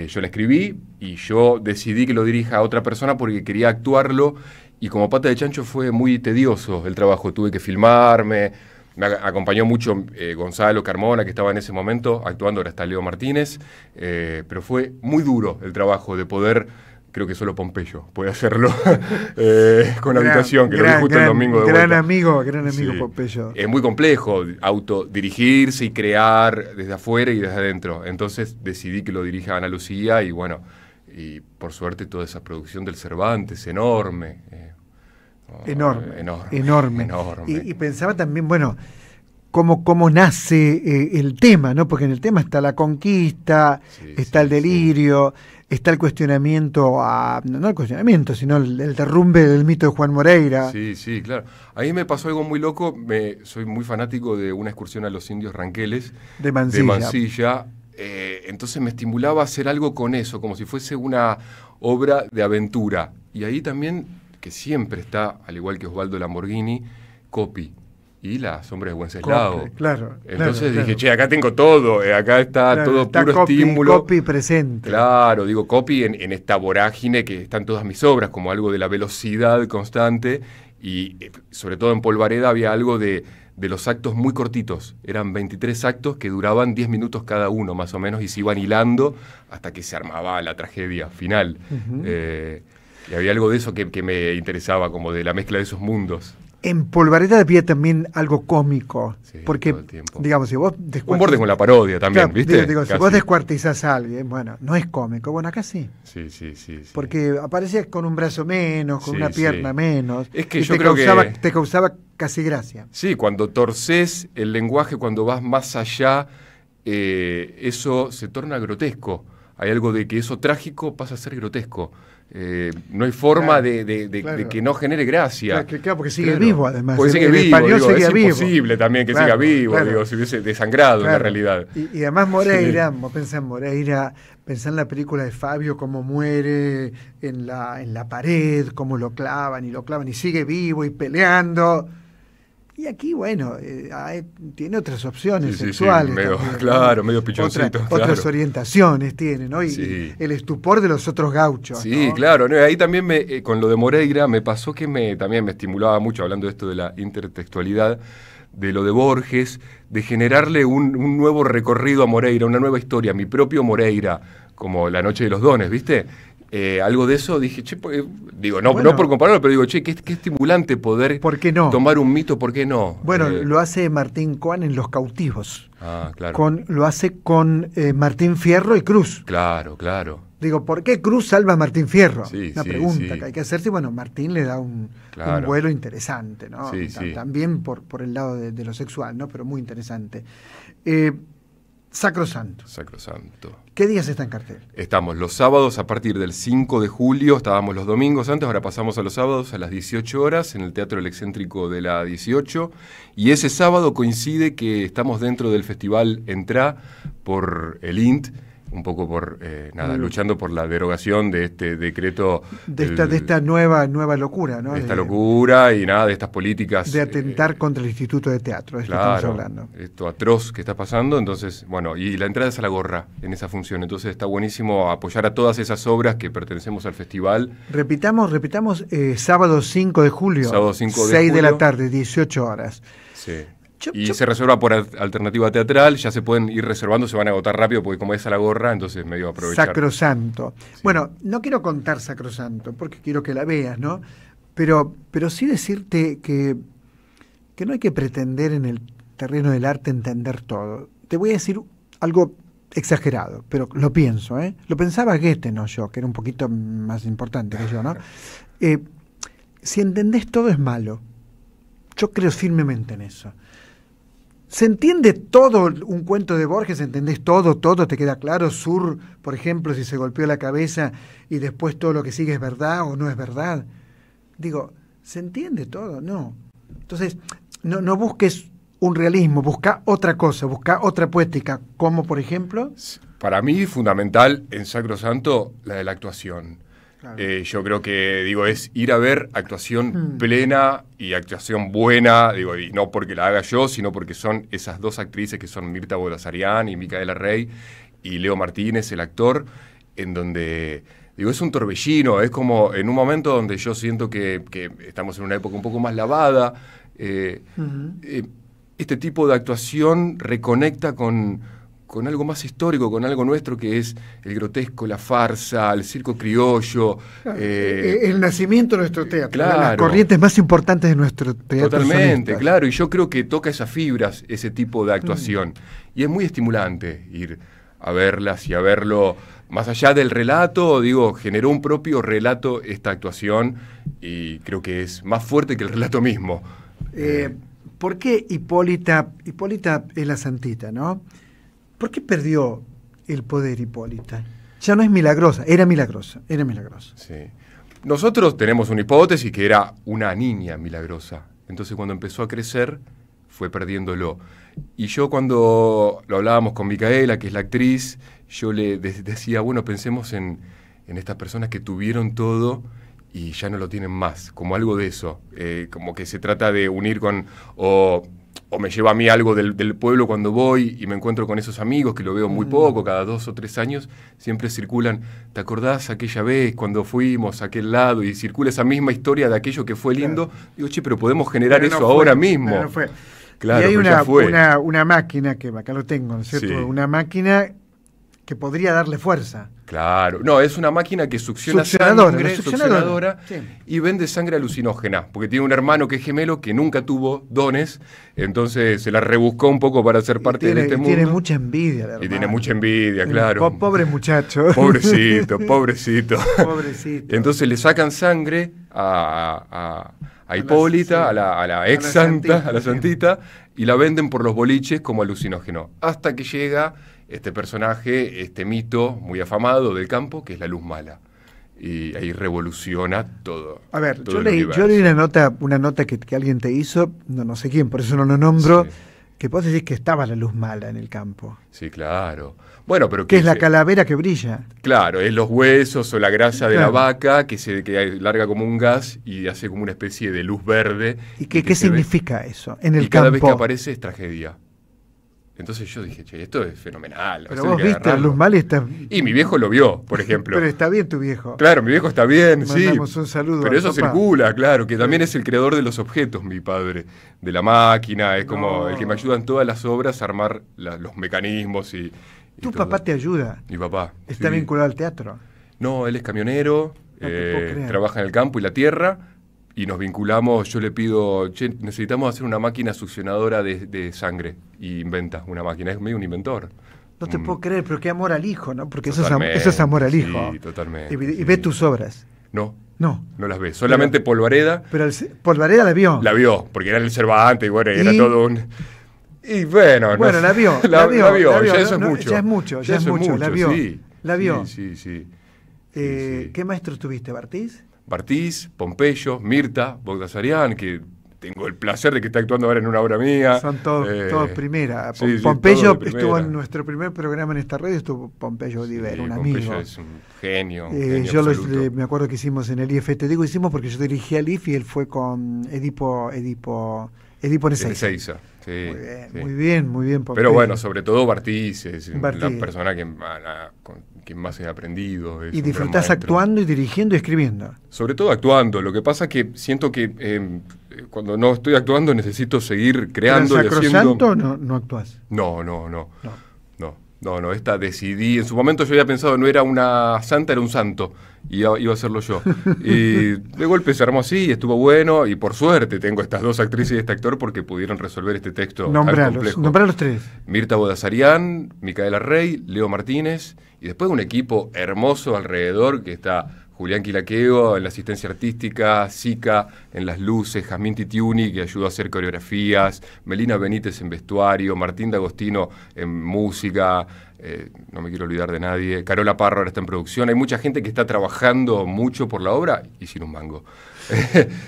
Yo la escribí y yo decidí que lo dirija a otra persona porque quería actuarlo, y como Pata de Chancho fue muy tedioso el trabajo. Tuve que filmarme, me acompañó mucho Gonzalo Carmona, que estaba en ese momento actuando, ahora está Leo Martínez, pero fue muy duro el trabajo de poder... Creo que solo Pompeyo puede hacerlo con la habitación, que lo vi justo el domingo de vuelta. Gran amigo Pompeyo. Es muy complejo autodirigirse y crear desde afuera y desde adentro. Entonces decidí que lo dirija Ana Lucía, y bueno, y por suerte toda esa producción del Cervantes, enorme. Enorme. Y pensaba también, bueno, cómo nace el tema, ¿no? Porque en el tema está la conquista, está el delirio, está el cuestionamiento, no el cuestionamiento, sino el derrumbe del mito de Juan Moreira. Sí, claro. A mí me pasó algo muy loco, soy muy fanático de una excursión a los indios Ranqueles. De Mansilla. Entonces me estimulaba a hacer algo con eso, como si fuese una obra de aventura. Y ahí también, que siempre está, al igual que Osvaldo Lamborghini, Coppi y La sombra de Wenceslao. Claro. Entonces dije, che, acá tengo todo, acá está todo está puro estímulo. Coppi presente. Claro, digo, Coppi en esta vorágine que están todas mis obras, como algo de la velocidad constante, y sobre todo en Polvareda había algo de los actos muy cortitos. Eran 23 actos que duraban 10 minutos cada uno, más o menos, y se iban hilando hasta que se armaba la tragedia final. Y había algo de eso que me interesaba, como de la mezcla de esos mundos. En Polvareda había también algo cómico, porque, todo el tiempo. Digamos, si vos un borde con la parodia también, claro, ¿viste? Digo, si vos descuartizás a alguien, bueno, no es cómico, bueno, acá sí. Sí. Porque aparecías con un brazo menos, con una pierna menos, es que y yo creo te causaba casi gracia. Sí, cuando torcés el lenguaje, cuando vas más allá, eso se torna grotesco. Hay algo de que eso trágico pasa a ser grotesco. No hay forma de que no genere gracia. Claro, porque sigue vivo, además. Porque sigue el vivo, español digo, sigue es vivo. imposible también que siga vivo, digo, si hubiese desangrado en la realidad. Y además Moreira, vos pensás en Moreira, pensá en la película de Fabio, cómo muere en la pared, cómo lo clavan y sigue vivo y peleando. Y aquí, bueno, tiene otras opciones sexuales. Medio, también, claro, medio pichoncito. Otras orientaciones tiene, ¿no? Y el estupor de los otros gauchos. Sí, ¿no? claro. ¿no? Ahí también, con lo de Moreira, me pasó que también me estimulaba mucho, hablando de esto de la intertextualidad, de lo de Borges, de generarle un nuevo recorrido a Moreira, una nueva historia, mi propio Moreira, como La noche de los dones, ¿viste? Algo de eso dije, che, no por compararlo, pero digo, che, qué estimulante poder ¿por qué no? Tomar un mito, ¿por qué no? Bueno, lo hace Martín Coan en Los cautivos. Claro. Lo hace con Martín Fierro y Cruz. Claro. Digo, ¿por qué Cruz salva a Martín Fierro? Una pregunta que hay que hacerse. Bueno, Martín le da un vuelo interesante, ¿no? También por el lado de lo sexual, ¿no? Pero muy interesante. Sacrosanto. ¿Qué días está en cartel? Estamos los sábados a partir del 5 de julio, estábamos los domingos antes, ahora pasamos a los sábados a las 18 horas en el Teatro El Excéntrico de la 18, y ese sábado coincide que estamos dentro del Festival Entrá por el INT, un poco por luchando por la derogación de este decreto de esta nueva locura, ¿no? De esta locura y de estas políticas de atentar contra el Instituto de Teatro, es lo que estamos hablando. Esto atroz que está pasando, entonces, y la entrada es a la gorra en esa función, entonces está buenísimo apoyar a todas esas obras que pertenecemos al festival. Repitamos, sábado 5 de julio, sábado 5 de 6 julio. de la tarde, 18 horas. Sí. Se reserva por alternativa teatral, ya se pueden ir reservando, se van a agotar rápido porque como es a la gorra, entonces medio aprovechar. Sacrosanto. Sí. Bueno, no quiero contar Sacrosanto porque quiero que la veas, ¿no? Pero sí decirte que no hay que pretender en el terreno del arte entender todo. Te voy a decir algo exagerado, pero lo pienso, ¿eh? Lo pensaba Goethe, no yo, que era un poquito más importante que yo, ¿no? Si entendés todo es malo. Yo creo firmemente en eso. ¿Se entiende todo un cuento de Borges? ¿Entendés todo? ¿Te queda claro? Sur, por ejemplo, si se golpeó la cabeza y después todo lo que sigue es verdad o no es verdad. Digo, ¿se entiende todo? No. Entonces, no busques un realismo, busca otra cosa, busca otra poética, como por ejemplo... Para mí, fundamental en Sacrosanto, la de la actuación. Claro. Yo creo que, es ir a ver actuación plena y actuación buena, y no porque la haga yo, sino porque son esas dos actrices que son Mirta Bolassarian y Micaela Rey y Leo Martínez, el actor, en donde, es un torbellino, es como en un momento donde yo siento que estamos en una época un poco más lavada, este tipo de actuación reconecta con algo más histórico, con algo nuestro que es el grotesco, la farsa, el circo criollo. El nacimiento de nuestro teatro, claro, las corrientes más importantes de nuestro teatro. Totalmente, claro, y yo creo que toca esas fibras, ese tipo de actuación. Y es muy estimulante ir a verlas y a verlo, más allá del relato, generó un propio relato esta actuación y creo que es más fuerte que el relato mismo. ¿por qué Hipólita es la santita, ¿no? ¿Por qué perdió el poder Hipólita? Ya no es milagrosa, era milagrosa. Sí. Nosotros tenemos una hipótesis que era una niña milagrosa. Entonces cuando empezó a crecer, fue perdiéndolo. Y yo cuando lo hablábamos con Micaela, que es la actriz, yo le decía, bueno, pensemos en estas personas que tuvieron todo y ya no lo tienen más, como algo de eso. Como que se trata de unir con... O me lleva a mí algo del pueblo cuando voy y me encuentro con esos amigos que lo veo muy poco, cada 2 o 3 años, siempre circulan, ¿te acordás aquella vez cuando fuimos a aquel lado? Y circula esa misma historia de aquello que fue lindo. Claro. Digo, che, pero podemos generar eso ahora mismo. Pero no fue. Claro, y hay una máquina, que acá lo tengo, ¿no es cierto? Sí. Una máquina que podría darle fuerza. Claro, no, es una máquina que succiona sangre, succionadora, sí. Y vende sangre alucinógena, porque tiene un hermano que es gemelo que nunca tuvo dones, entonces se la rebuscó un poco para ser parte de este mundo. Tiene mucha envidia, hermano. Y tiene mucha envidia, claro. Pobre muchacho. Pobrecito. Entonces le sacan sangre a Hipólita, a la ex santa, a la santita, y la venden por los boliches como alucinógeno, hasta que llega este personaje, este mito muy afamado del campo, que es la luz mala. Y ahí revoluciona todo. A ver, yo leí una nota que alguien te hizo, no sé quién, por eso no lo nombro, sí. Que vos decís que estaba la luz mala en el campo. Sí, claro. Bueno, pero que es la calavera que brilla. Claro, es los huesos o la grasa de la vaca que larga como un gas y hace como una especie de luz verde. ¿Y qué significa eso en el campo? Y cada vez que aparece es tragedia. Entonces yo dije, che, esto es fenomenal. Pero vos viste la luz mala y mi viejo lo vio, por ejemplo. Pero está bien tu viejo. Claro, mi viejo está bien, Mandamos sí. Un saludo. Pero eso circula, claro, que también es el creador de los objetos, mi padre. De la máquina, es como el que me ayuda en todas las obras a armar los mecanismos y ¿Tu papá te ayuda? Mi papá. ¿Está vinculado al teatro? No, él es camionero, trabaja en el campo y la tierra. Y nos vinculamos, yo le pido, che, necesitamos hacer una máquina succionadora de sangre. Y inventa una máquina, es medio un inventor. No te puedo creer, pero qué amor al hijo, ¿no? Porque eso es amor al hijo. Sí, totalmente. ¿Y ves tus obras? No las ves. Solamente Polvareda. Pero Polvareda la vio. La vio, porque era el Cervantes y bueno, era todo un... Y bueno, la vio. La vio. Ya eso es mucho. Ya es mucho, la vio. Sí. La vio. Sí. ¿Qué maestros tuviste, Bartiz? Bartiz, Pompeyo, Mirta, Bogdasarian, que tengo el placer de que esté actuando ahora en una obra mía. Son todos primera. Sí, Pompeyo estuvo en nuestro primer programa en esta radio, estuvo Pompeyo Oliver, un amigo. Pompeyo es un genio. Yo me acuerdo que hicimos en el IF, te digo, hicimos porque yo dirigí al IF y él fue con Edipo Ezeiza. Sí, muy bien, Pompeyo. Pero bueno, sobre todo Bartiz es la persona que más he aprendido. ¿Y disfrutás actuando y dirigiendo y escribiendo? Sobre todo actuando. Lo que pasa es que siento que cuando no estoy actuando necesito seguir creando y haciendo... ¿Sacrosanto no actuás? No, esta decidí. En su momento yo había pensado, no era una santa, era un santo. Y iba a hacerlo yo. Y de golpe se armó así y estuvo bueno. Y por suerte tengo estas dos actrices y este actor porque pudieron resolver este texto tan complejo. Nombrá los tres. Mirta Bogdasarian, Micaela Rey, Leo Martínez. Y después un equipo hermoso alrededor que está Julián Quilaqueo en la asistencia artística, Zika en las luces, Jazmín Titiuni que ayudó a hacer coreografías, Melina Benítez en vestuario, Martín D'Agostino en música, no me quiero olvidar de nadie, Carola Parro ahora está en producción. Hay mucha gente que está trabajando mucho por la obra y sin un mango.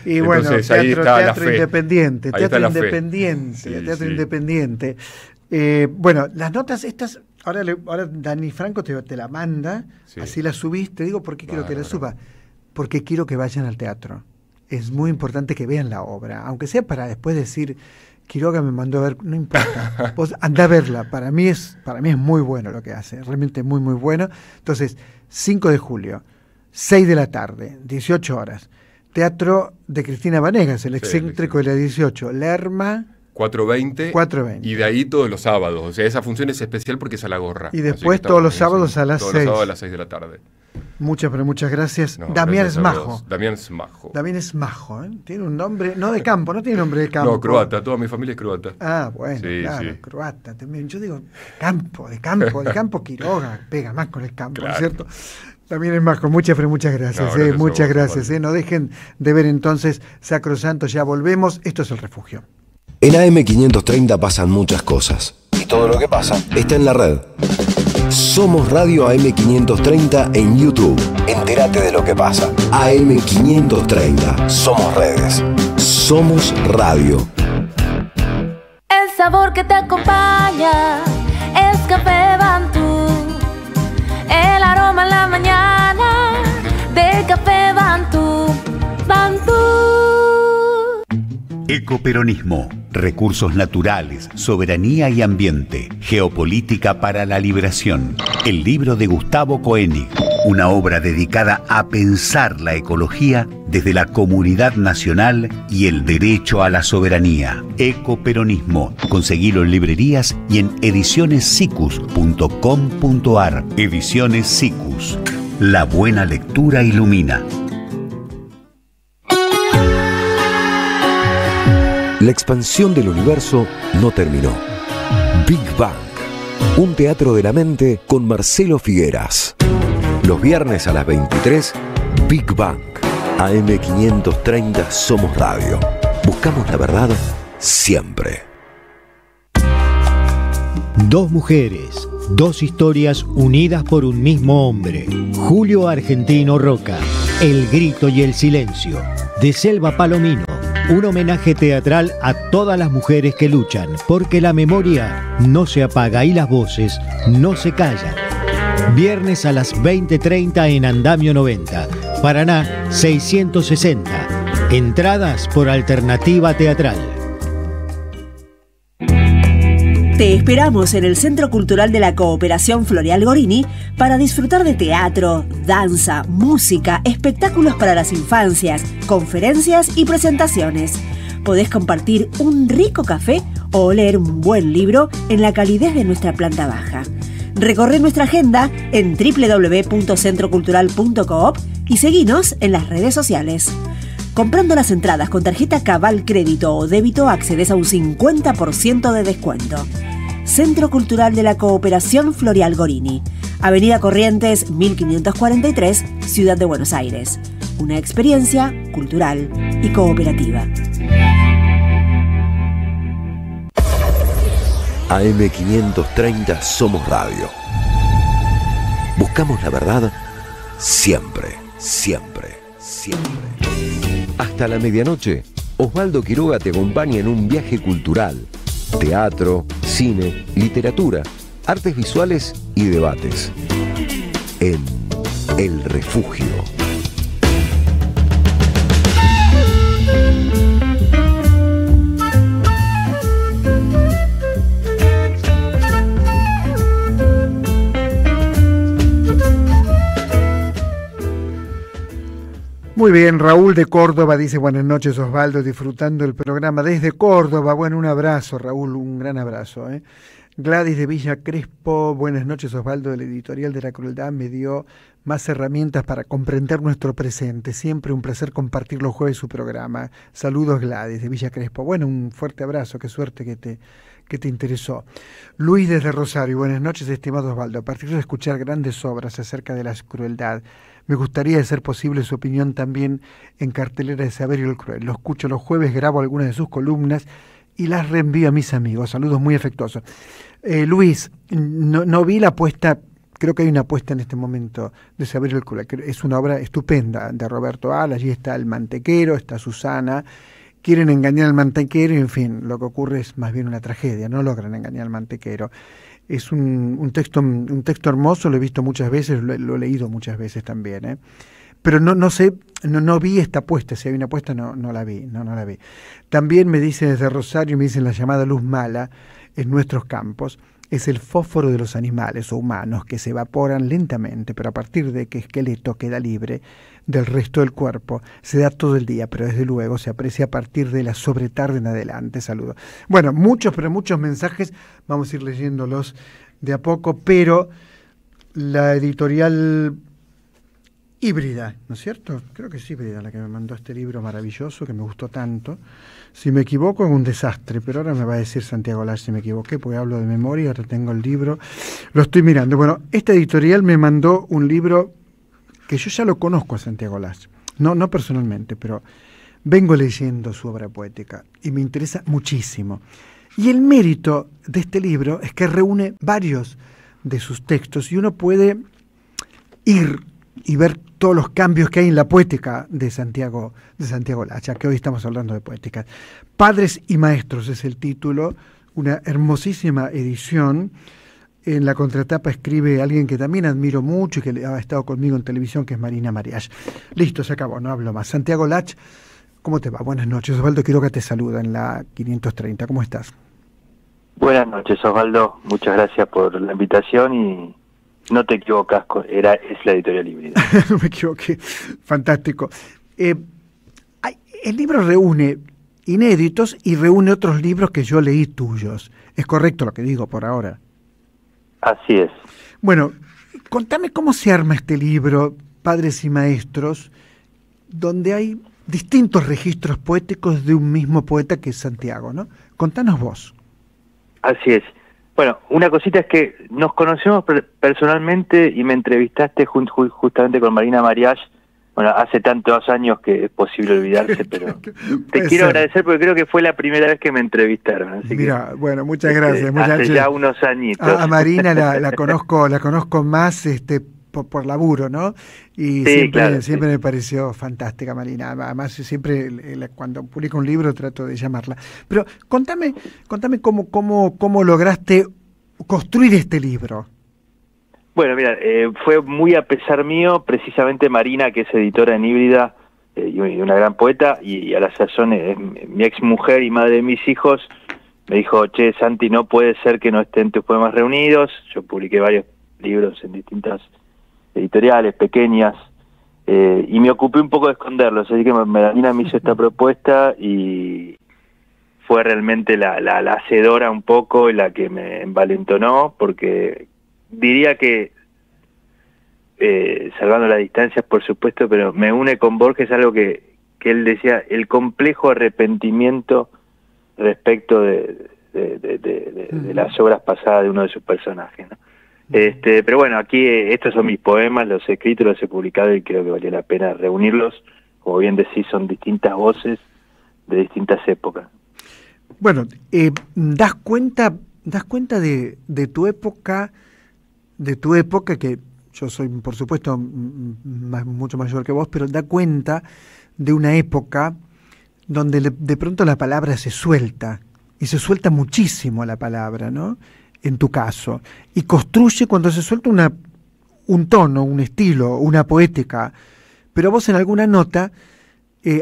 Y bueno, entonces, ahí está la fe. Independiente, ahí teatro está independiente, independiente. Bueno, las notas estas, ahora Dani Franco te la manda, así la subís, te digo por qué quiero que la suba, porque quiero que vayan al teatro. Es muy importante que vean la obra, aunque sea para después decir, Quiroga me mandó a ver, no importa, vos andá a verla, para mí es muy bueno lo que hace, realmente muy bueno. Entonces, 5 de julio, 6 de la tarde, 18 horas, Teatro de Cristina Vanegas, el excéntrico de la 18, Lerma... 4:20 y de ahí todos los sábados, o sea, esa función es especial porque es a la gorra. Y después todos los sábados a las 6. Todos los sábados a las 6 de la tarde. Muchas gracias. Damián Esmajo. Damián Esmajo, ¿eh? Tiene un nombre, no de campo, no tiene nombre de campo. No, croata, toda mi familia es croata. Ah, bueno, claro, croata también. Yo digo, de campo Quiroga, pega más con el campo, claro. ¿No es cierto? También es Majo, muchas gracias, muchas gracias. No dejen de ver entonces Sacrosanto, ya volvemos. Esto es El Refugio. En AM530 pasan muchas cosas. Y todo lo que pasa está en la red. Somos Radio AM530 en YouTube. Entérate de lo que pasa. AM530. Somos redes. Somos radio. El sabor que te acompaña es Café Bantú. El aroma en la mañana del Café Bantú. Bantú. Ecoperonismo, recursos naturales, soberanía y ambiente, geopolítica para la liberación. El libro de Gustavo Koenig, una obra dedicada a pensar la ecología desde la comunidad nacional y el derecho a la soberanía. Ecoperonismo, conseguilo en librerías y en edicionessicus.com.ar. Ediciones Sicus. La buena lectura ilumina. La expansión del universo no terminó. Big Bang, un teatro de la mente con Marcelo Figueras. Los viernes a las 23, Big Bang. AM530 Somos Radio. Buscamos la verdad siempre. Dos mujeres, dos historias unidas por un mismo hombre. Julio Argentino Roca, El grito y el silencio. De Selva Palomino. Un homenaje teatral a todas las mujeres que luchan, porque la memoria no se apaga y las voces no se callan. Viernes a las 20:30 en Andamio 90, Paraná 660. Entradas por Alternativa Teatral. Te esperamos en el Centro Cultural de la Cooperación Floreal Gorini para disfrutar de teatro, danza, música, espectáculos para las infancias, conferencias y presentaciones. Podés compartir un rico café o leer un buen libro en la calidez de nuestra planta baja. Recorre nuestra agenda en www.centrocultural.coop y seguinos en las redes sociales. Comprando las entradas con tarjeta Cabal Crédito o Débito accedes a un 50% de descuento. Centro Cultural de la Cooperación Floreal Gorini, Avenida Corrientes 1543, Ciudad de Buenos Aires. Una experiencia cultural y cooperativa. AM530 Somos Radio. Buscamos la verdad siempre, siempre, siempre. Hasta la medianoche, Osvaldo Quiroga te acompaña en un viaje cultural. Teatro, cine, literatura, artes visuales y debates. En El Refugio. Muy bien, Raúl de Córdoba dice buenas noches Osvaldo, disfrutando el programa desde Córdoba. Bueno, un abrazo Raúl, un gran abrazo. Gladys de Villa Crespo, buenas noches Osvaldo, el editorial de la crueldad me dio más herramientas para comprender nuestro presente. Siempre un placer compartir los jueves su programa. Saludos Gladys de Villa Crespo. Bueno, un fuerte abrazo, qué suerte que te interesó. Luis desde Rosario, buenas noches estimado Osvaldo. A partir de escuchar grandes obras acerca de la crueldad, me gustaría, de ser posible, su opinión también en cartelera de Saber y el Cruel. Lo escucho los jueves, grabo algunas de sus columnas y las reenvío a mis amigos. Saludos muy afectuosos. Luis, no vi la apuesta, creo que hay una apuesta en este momento de Saber y el Cruel. Es una obra estupenda de Roberto Al, allí está el mantequero, está Susana. Quieren engañar al mantequero y, en fin, lo que ocurre es más bien una tragedia, no logran engañar al mantequero. Es un texto hermoso, lo he visto muchas veces, lo he leído muchas veces también, pero no sé, no vi esta apuesta, si hay una apuesta no la vi. También me dicen desde Rosario, me dicen la llamada luz mala en nuestros campos, es el fósforo de los animales o humanos que se evaporan lentamente, pero a partir de que el esqueleto queda libre del resto del cuerpo, se da todo el día, pero desde luego se aprecia a partir de la sobretarde en adelante. Saludos. Bueno, muchos mensajes, vamos a ir leyéndolos de a poco, pero la editorial Híbrida, ¿no es cierto? Creo que es Híbrida la que me mandó este libro maravilloso que me gustó tanto. Si me equivoco es un desastre, pero ahora me va a decir Santiago Lach si me equivoqué, porque hablo de memoria, ahora tengo el libro, lo estoy mirando. Bueno, esta editorial me mandó un libro que yo ya lo conozco a Santiago Lach, no personalmente, pero vengo leyendo su obra poética y me interesa muchísimo. Y el mérito de este libro es que reúne varios de sus textos y uno puede ir y ver todos los cambios que hay en la poética de Santiago Lacha, que hoy estamos hablando de poética. Padres y Maestros es el título, una hermosísima edición. En la contratapa escribe alguien que también admiro mucho y que ha estado conmigo en televisión, que es Marina Mariach. Listo, se acabó, no hablo más. Santiago Lach, ¿cómo te va? Buenas noches. Osvaldo Quiroga te saluda en la 530. ¿Cómo estás? Buenas noches, Osvaldo. Muchas gracias por la invitación y no te equivocas, es la editorial híbrida. No me equivoqué. Fantástico. El libro reúne inéditos y reúne otros libros que yo leí tuyos. ¿Es correcto lo que digo por ahora? Así es. Bueno, contame cómo se arma este libro, Padres y Maestros, donde hay distintos registros poéticos de un mismo poeta que es Santiago, ¿no? Contanos vos. Así es. Bueno, una cosita es que nos conocemos personalmente y me entrevistaste justamente con Marina Mariach, bueno, hace tantos años que es posible olvidarse, pero te quiero agradecer porque creo que fue la primera vez que me entrevistaron. Así mira, bueno, muchas gracias. Hace ya unos añitos. A Marina la conozco más por laburo, ¿no? Y sí, siempre, claro, siempre me pareció fantástica Marina. Además, siempre cuando publico un libro trato de llamarla. Pero contame cómo lograste construir este libro. Bueno, mira, fue muy a pesar mío, precisamente Marina, que es editora en Híbrida y una gran poeta, y a la sazón es mi ex mujer y madre de mis hijos, me dijo, che, Santi, no puede ser que no estén tus poemas reunidos. Yo publiqué varios libros en distintas editoriales pequeñas, y me ocupé un poco de esconderlos, así que Marina me hizo esta propuesta y fue realmente la hacedora un poco, la que me envalentonó, porque diría que, salvando las distancias por supuesto, pero me une con Borges algo que él decía, el complejo arrepentimiento respecto de las obras pasadas de uno de sus personajes, ¿no? Pero bueno, aquí estos son mis poemas, los he escrito, los he publicado y creo que valía la pena reunirlos. Como bien decís, son distintas voces de distintas épocas. Bueno, das cuenta de tu época, que yo soy, por supuesto, mucho mayor que vos, pero da cuenta de una época donde de pronto la palabra se suelta, y se suelta muchísimo la palabra, ¿no? En tu caso, y construye cuando se suelta un tono, un estilo, una poética, pero vos en alguna nota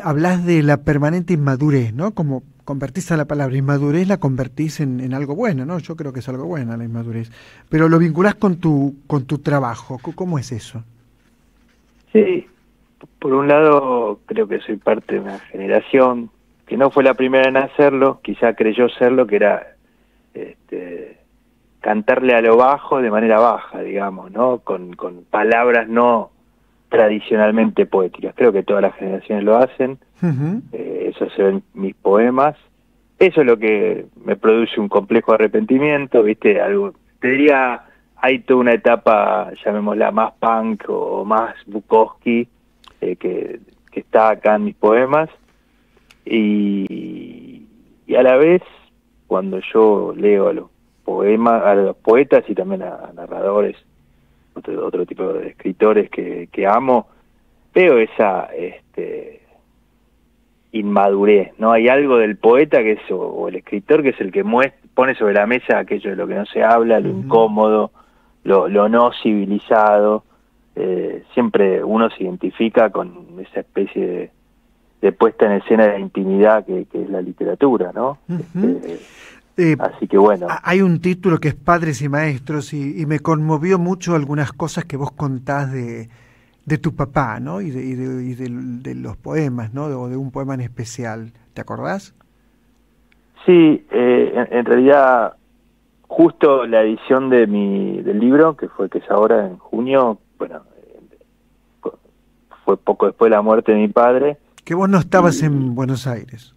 hablás de la permanente inmadurez, ¿no? Como convertís a la palabra inmadurez, la convertís en algo bueno, ¿no? Yo creo que es algo bueno la inmadurez, pero lo vinculás con tu trabajo. ¿Cómo es eso? Sí, por un lado creo que soy parte de una generación que no fue la primera en hacerlo, quizá creyó serlo, que era cantarle a lo bajo de manera baja, digamos, ¿no? Con palabras no tradicionalmente poéticas. Creo que todas las generaciones lo hacen. Uh-huh. Eso se ve en mis poemas. Eso es lo que me produce un complejo arrepentimiento, ¿viste? Algo, te diría, hay toda una etapa, llamémosla más punk o más Bukowski, que está acá en mis poemas. Y a la vez, cuando yo leo a los poemas, a los poetas y también a narradores, otro tipo de escritores que amo, veo esa inmadurez, ¿no? Hay algo del poeta que es, o el escritor, que es el que pone sobre la mesa aquello de lo que no se habla, lo incómodo, lo no civilizado. Siempre uno se identifica con esa especie de puesta en escena de intimidad que es la literatura, ¿no? Uh-huh. Así que bueno. Hay un título que es Padres y Maestros y me conmovió mucho algunas cosas que vos contás de tu papá, ¿no? Y de los poemas, ¿no? O de un poema en especial. ¿Te acordás? Sí, en realidad justo la edición del libro, que es ahora en junio, bueno, fue poco después de la muerte de mi padre. Que vos no estabas en Buenos Aires.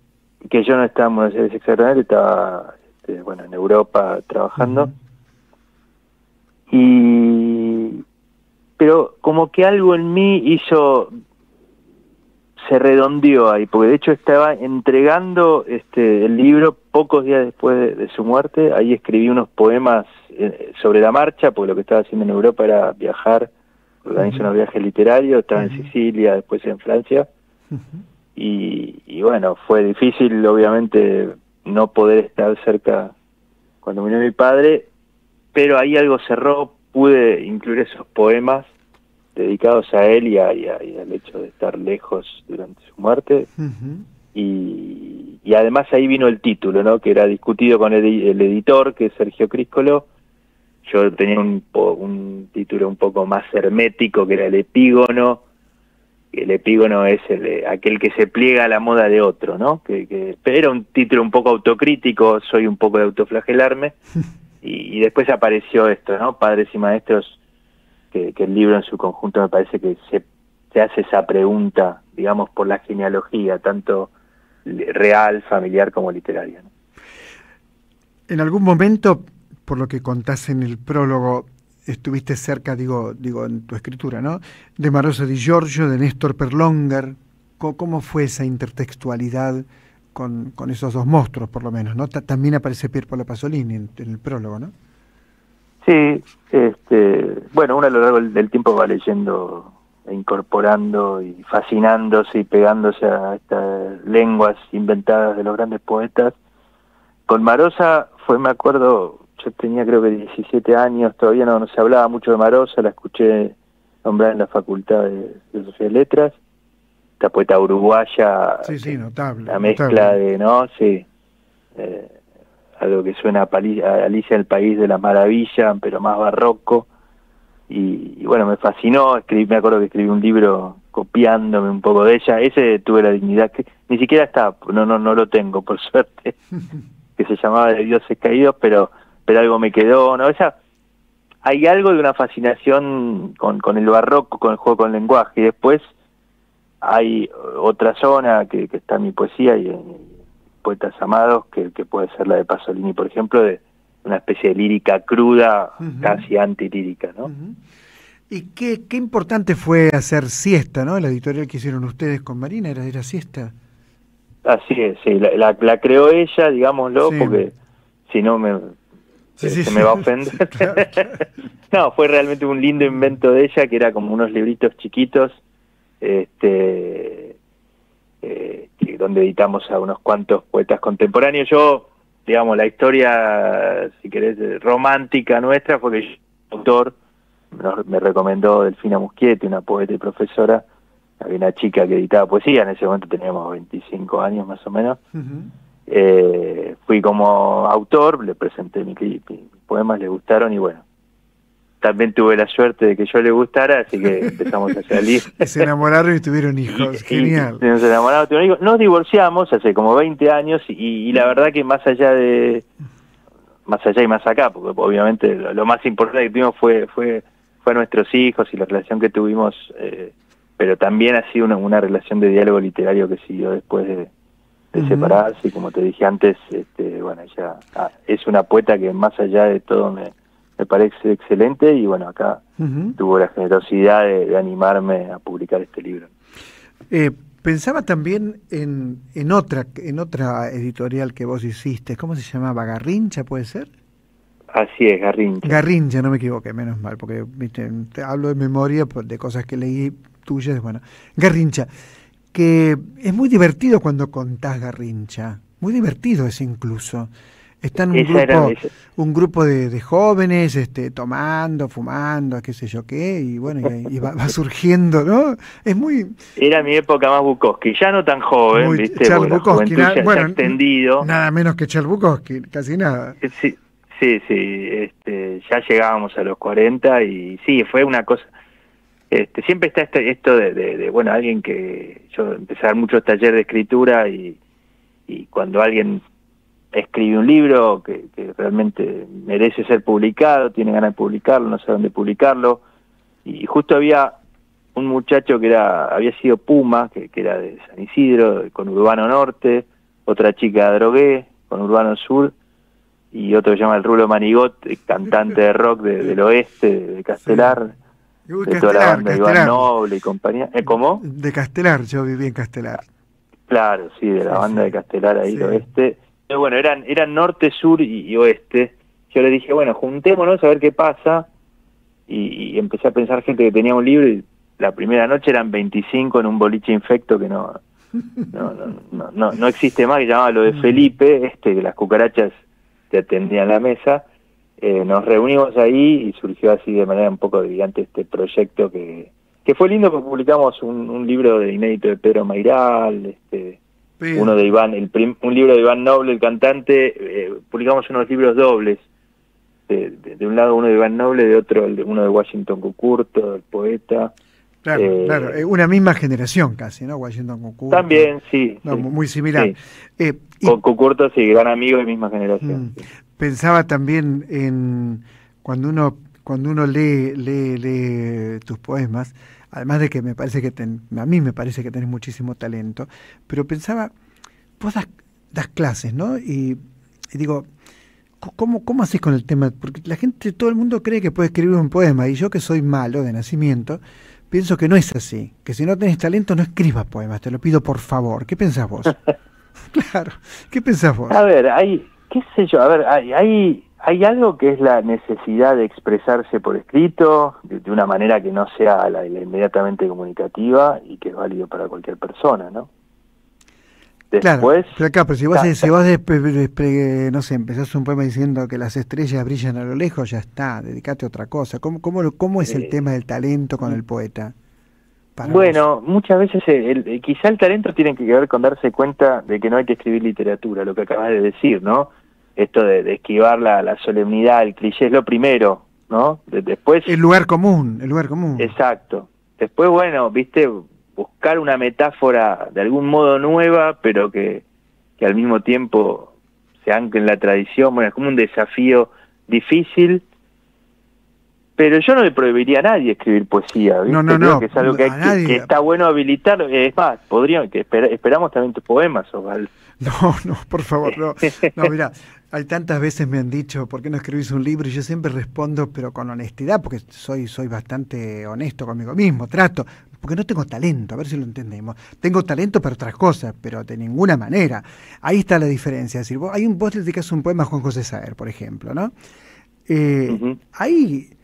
Que yo no estaba en Buenos Aires exactamente, estaba en Europa trabajando. Uh-huh. Pero como que algo en mí se redondeó ahí, porque de hecho estaba entregando el libro pocos días después de su muerte. Ahí escribí unos poemas sobre la marcha, porque lo que estaba haciendo en Europa era viajar, organizar unos viajes literarios, estaba en Sicilia, después en Francia, y bueno, fue difícil obviamente no poder estar cerca cuando murió mi padre, pero ahí algo cerró, pude incluir esos poemas dedicados a él y al hecho de estar lejos durante su muerte. Y además ahí vino el título, ¿no? Que era discutido con el editor, que es Sergio Críscolo. Yo tenía un título un poco más hermético, que era el epígono. El epígono es aquel que se pliega a la moda de otro, ¿no? Pero era un título un poco autocrítico, soy un poco de autoflagelarme. Y después apareció esto, ¿no? Padres y Maestros, que el libro en su conjunto me parece que se hace esa pregunta, digamos, por la genealogía, tanto real, familiar como literaria, ¿no? En algún momento, por lo que contás en el prólogo, estuviste cerca, digo en tu escritura, ¿no?, de Marosa Di Giorgio, de Néstor Perlonger. ¿Cómo fue esa intertextualidad con esos dos monstruos, por lo menos, ¿no? También aparece Pierpaolo Pasolini en el prólogo, ¿no? Sí, bueno, uno a lo largo del tiempo va leyendo e incorporando y fascinándose y pegándose a estas lenguas inventadas de los grandes poetas. Con Marosa me acuerdo, yo tenía creo que 17 años, todavía no se hablaba mucho de Marosa, la escuché nombrar en la Facultad de Filosofía y Letras, esta poeta uruguaya, sí, notable, la mezcla notable. de, ¿no? Sí, algo que suena a Alicia en el País de la Maravilla, pero más barroco, y bueno, me fascinó. Me acuerdo que escribí un libro copiándome un poco de ella. Ese tuve la dignidad, que ni siquiera está, no lo tengo por suerte, que se llamaba De Dioses Caídos, pero algo me quedó, ¿no? Hay algo de una fascinación con el barroco, con el juego con el lenguaje, y después hay otra zona que está en mi poesía y en Poetas Amados, que puede ser la de Pasolini, por ejemplo, de una especie de lírica cruda, casi antilírica, ¿no? Y qué importante fue hacer Siesta, ¿no? La editorial que hicieron ustedes con Marina, ¿era Siesta? Así es, sí, la creó ella, digámoslo, sí, porque si no se me va a ofender. Claro. No, fue realmente un lindo invento de ella, que era como unos libritos chiquitos, donde editamos a unos cuantos poetas contemporáneos. Yo, digamos, la historia, si querés, romántica nuestra, fue que yo, autor, me recomendó Delfina Muschietti, una poeta y profesora. Había una chica que editaba poesía, en ese momento teníamos 25 años más o menos. Fui como autor, le presenté mis poemas, le gustaron, y bueno, también tuve la suerte de que yo le gustara, así que empezamos a salir. Se enamoraron y tuvieron hijos, genial. Nos enamoramos, tuvieron hijos. Nos divorciamos hace como 20 años, y la verdad que más allá y más acá, porque obviamente lo más importante que tuvimos fue nuestros hijos y la relación que tuvimos, pero también ha sido una relación de diálogo literario que siguió después de separarse, y como te dije antes, bueno, ella es una poeta que más allá de todo me parece excelente, y bueno, acá tuvo la generosidad de animarme a publicar este libro. Pensaba también en otra editorial que vos hiciste, ¿cómo se llamaba? ¿Garrincha, puede ser? Así es, Garrincha. Garrincha, no me equivoqué, menos mal, porque viste, te hablo de memoria de cosas que leí tuyas. Bueno, Garrincha, que es muy divertido cuando contás Garrincha, muy divertido es incluso. Están un grupo de jóvenes tomando, fumando, qué sé yo qué, y bueno, y va surgiendo, ¿no? Es muy... Era mi época más Bukowski, ya no tan joven, ¿viste? Charles Bukowski, ya extendido. Nada menos que Charles Bukowski, casi nada. Sí, ya llegábamos a los 40, y sí, fue una cosa... siempre está esto de bueno, alguien que... Yo empecé a dar muchos talleres de escritura, y cuando alguien escribe un libro que realmente merece ser publicado, tiene ganas de publicarlo, no sé dónde publicarlo, y justo había un muchacho que había sido Puma, que era de San Isidro, con Urbano Norte, otra chica de Drogué, con Urbano Sur, y otro que se llama el Rulo Manigot, cantante de rock del oeste, de Castelar, de toda la banda de Iván Noble y compañía. ¿Cómo? De Castelar, yo viví en Castelar. Claro, sí, de la banda de Castelar ahí, el oeste. Pero bueno, eran norte, sur y oeste. Yo le dije, bueno, juntémonos a ver qué pasa. Y empecé a pensar gente que tenía un libro y la primera noche eran 25 en un boliche infecto que no existe más, que llamaba lo de Felipe, que las cucarachas te atendían la mesa. Nos reunimos ahí y surgió así de manera un poco brillante este proyecto que fue lindo, porque publicamos un libro de inédito de Pedro Mairal, uno de Iván, un libro de Iván Noble, el cantante, publicamos unos libros dobles, de un lado uno de Iván Noble, de otro uno de Washington Cucurto, el poeta. Claro, una misma generación casi, ¿no? Washington Cucurto. También, sí. No, sí. Muy similar. Sí. Con Cucurto, sí, gran amigo de misma generación. Sí. Pensaba también en cuando uno lee tus poemas, además de que me parece que a mí me parece que tenés muchísimo talento, pero pensaba, vos das clases, ¿no? Y digo, ¿cómo haces con el tema? Porque la gente, todo el mundo cree que puede escribir un poema, y yo, que soy malo de nacimiento, pienso que no es así, que si no tenés talento no escribas poemas, te lo pido por favor. ¿Qué pensás vos? Claro, ¿qué pensás vos? A ver, qué sé yo, hay algo que es la necesidad de expresarse por escrito, de una manera que no sea la inmediatamente comunicativa y que es válido para cualquier persona, ¿no? Después, claro, pero si vos no sé, empezás un poema diciendo que las estrellas brillan a lo lejos, ya está, dedicate a otra cosa. ¿Cómo es el tema del talento con el poeta? Bueno, muchas veces quizá el talento tiene que ver con darse cuenta de que no hay que escribir literatura, lo que acabas de decir, ¿no? Esto de esquivar la solemnidad, el cliché es lo primero, ¿no? Después el lugar común. Exacto. Después, bueno, viste, buscar una metáfora de algún modo nueva, pero que al mismo tiempo se ancle en la tradición. Bueno, es como un desafío difícil, pero yo no le prohibiría a nadie escribir poesía, ¿viste? No. Que es algo que está bueno habilitar. Es más, esperamos también tus poemas, Osvaldo. No, por favor, no. No, mira, hay tantas veces me han dicho, ¿por qué no escribís un libro? Y yo siempre respondo, pero con honestidad, porque soy bastante honesto conmigo mismo, trato, porque no tengo talento, a ver si lo entendemos. Tengo talento para otras cosas, pero de ninguna manera. Ahí está la diferencia. Es decir, vos le dedicás un poema a Juan José Saer, por ejemplo, ¿no? Hay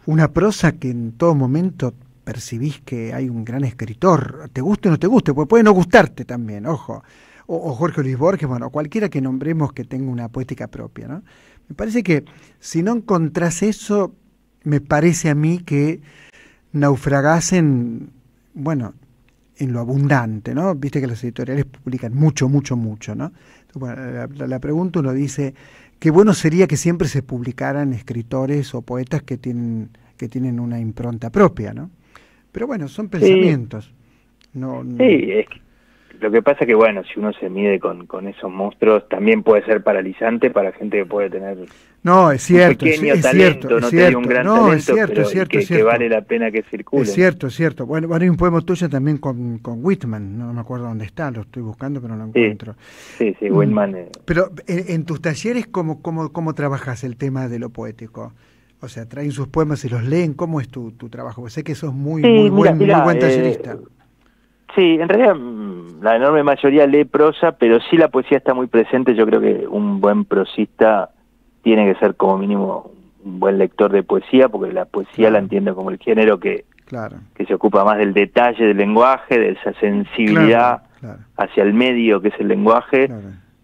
una prosa que en todo momento percibís que hay un gran escritor, te guste o no te guste, porque puede no gustarte también, ojo, o Jorge Luis Borges, bueno, cualquiera que nombremos que tenga una poética propia, ¿no? Me parece que si no encontrás eso, me parece a mí que naufragás en lo abundante, ¿no? Viste que las editoriales publican mucho, ¿no? Entonces, bueno, la pregunta, uno dice, qué bueno sería que siempre se publicaran escritores o poetas que tienen una impronta propia, ¿no? Pero bueno, son pensamientos. Sí, es que lo que pasa que, bueno, si uno se mide con esos monstruos, también puede ser paralizante para gente que puede tener un pequeño talento, no te digo un gran talento, pero que vale la pena que circule. Es cierto. Bueno, hay un poema tuyo también con Whitman, no me acuerdo dónde está, lo estoy buscando, pero no lo encuentro. Sí, Whitman. Pero en tus talleres, ¿cómo trabajas el tema de lo poético? O sea, traen sus poemas y los leen. ¿Cómo es tu trabajo? Sé que sos muy buen tallerista. Sí, en realidad la enorme mayoría lee prosa, pero sí la poesía está muy presente. Yo creo que un buen prosista tiene que ser como mínimo un buen lector de poesía, porque la poesía la entiendo como el género que se ocupa más del detalle del lenguaje, de esa sensibilidad hacia el medio que es el lenguaje,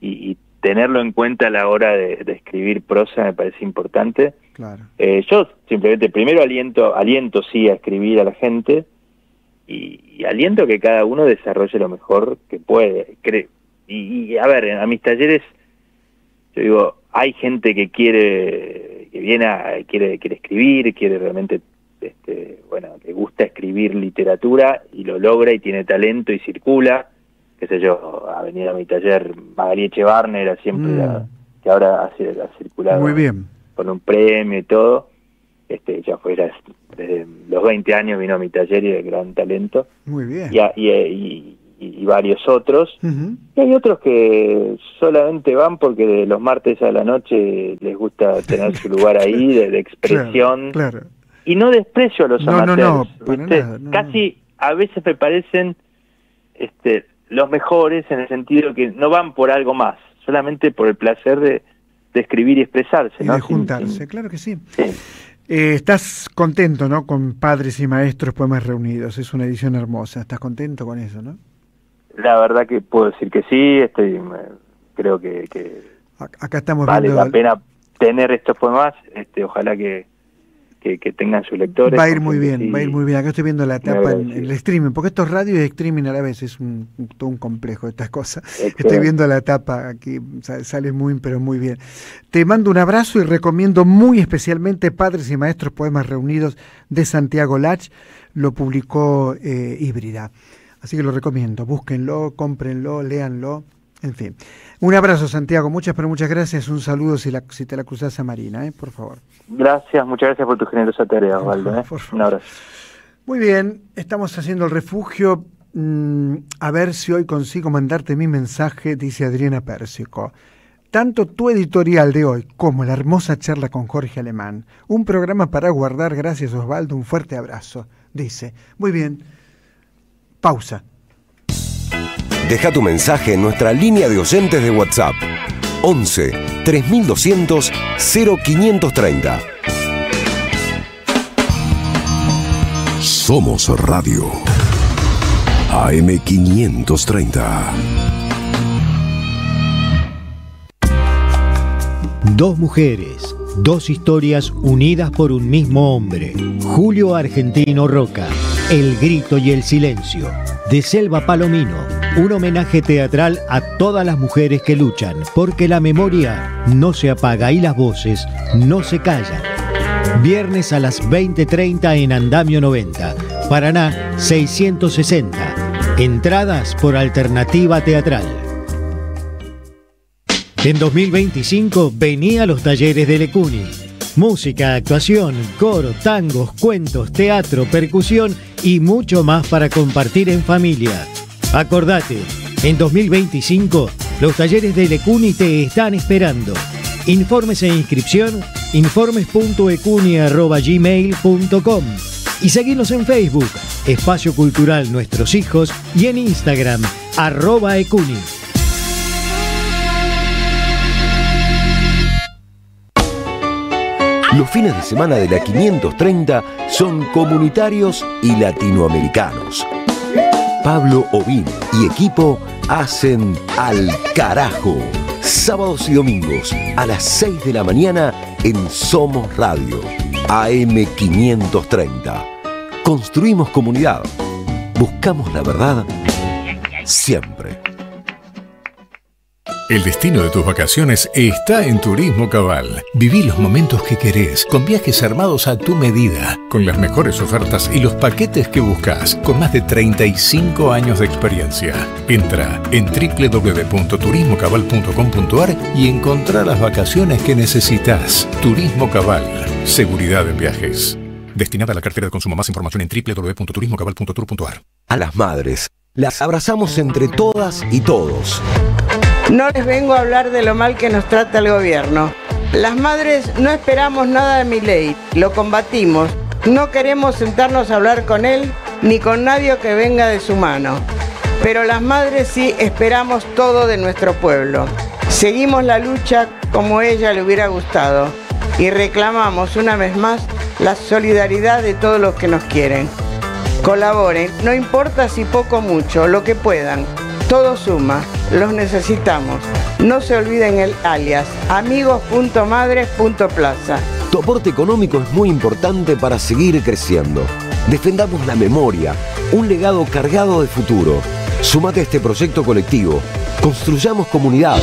y tenerlo en cuenta a la hora de escribir prosa me parece importante. Yo simplemente primero aliento sí a escribir a la gente, y aliento que cada uno desarrolle lo mejor que puede. Y a ver, a mis talleres, yo digo, hay gente que quiere escribir, quiere realmente, que gusta escribir literatura y lo logra y tiene talento y circula. Qué sé yo, ha venido a mi taller Magali Echevarner, siempre que ahora ha circulado muy bien con un premio y todo. Ya fuera desde los 20 años vino a mi taller y de gran talento. Muy bien. Y varios otros. Y hay otros que solamente van porque los martes a la noche les gusta tener su lugar ahí de expresión. Claro. Y no desprecio a los amateurs. Para nada, Casi a veces me parecen los mejores, en el sentido que no van por algo más, solamente por el placer de escribir y expresarse. Y ¿no? de juntarse, claro que sí. Estás contento, ¿no? Con Padres y Maestros, Poemas Reunidos. Es una edición hermosa. ¿Estás contento con eso, no? La verdad que puedo decir que sí. Creo que acá estamos vale viendo la pena tener estos poemas. Ojalá que tengan sus lectores. Va a ir muy bien, sí. va a ir muy bien. Acá estoy viendo la tapa en el streaming, porque esto es radio y streaming a la vez, es todo un complejo estas cosas. Excelente. Estoy viendo la tapa aquí, sale pero muy bien. Te mando un abrazo y recomiendo muy especialmente Padres y Maestros, Poemas Reunidos, de Santiago Lach. Lo publicó Híbrida. Así que lo recomiendo, búsquenlo, cómprenlo, léanlo, en fin. Un abrazo, Santiago, muchas gracias. Un saludo si te la cruzás a Marina, por favor. Gracias, muchas gracias por tu generosa tarea, Osvaldo. Un abrazo. Muy bien, estamos haciendo el refugio. A ver si hoy consigo mandarte mi mensaje, dice Adriana Pérsico. Tanto tu editorial de hoy como la hermosa charla con Jorge Alemán. Un programa para guardar. Gracias, Osvaldo. Un fuerte abrazo. Dice. Muy bien. Pausa. Deja tu mensaje en nuestra línea de oyentes de WhatsApp. 11 3200 0530. Somos Radio AM530. Dos mujeres, dos historias unidas por un mismo hombre. Julio Argentino Roca, El grito y el silencio. De Selva Palomino, un homenaje teatral a todas las mujeres que luchan, porque la memoria no se apaga y las voces no se callan. Viernes a las 20:30 en Andamio 90, Paraná 660. Entradas por Alternativa Teatral. En 2025 venía a los talleres de Lecuni. Música, actuación, coro, tangos, cuentos, teatro, percusión y mucho más para compartir en familia. Acordate, en 2025 los talleres de Lecuni te están esperando. Informes e inscripción, informes.ecuni@gmail.com y seguinos en Facebook, Espacio Cultural Nuestros Hijos, y en Instagram, @ecuni. Los fines de semana de la 530 son comunitarios y latinoamericanos. Pablo Ovín y equipo hacen Al Carajo. Sábados y domingos a las 6 de la mañana en Somos Radio, AM530. Construimos comunidad. Buscamos la verdad siempre. El destino de tus vacaciones está en Turismo Cabal. Viví los momentos que querés, con viajes armados a tu medida, con las mejores ofertas y los paquetes que buscas, con más de 35 años de experiencia. Entra en www.turismocabal.com.ar y encontrá las vacaciones que necesitas. Turismo Cabal, seguridad en viajes. Destinada a la cartera de consumo. Más información en www.turismocabal.tour.ar. A las madres, las abrazamos entre todas y todos. No les vengo a hablar de lo mal que nos trata el gobierno. Las madres no esperamos nada de Milei, lo combatimos. No queremos sentarnos a hablar con él ni con nadie que venga de su mano. Pero las madres sí esperamos todo de nuestro pueblo. Seguimos la lucha como ella le hubiera gustado y reclamamos una vez más la solidaridad de todos los que nos quieren. Colaboren, no importa si poco o mucho, lo que puedan. Todo suma, los necesitamos. No se olviden el alias, amigos.madres.plaza. Tu aporte económico es muy importante para seguir creciendo. Defendamos la memoria, un legado cargado de futuro. Súmate a este proyecto colectivo. Construyamos comunidad.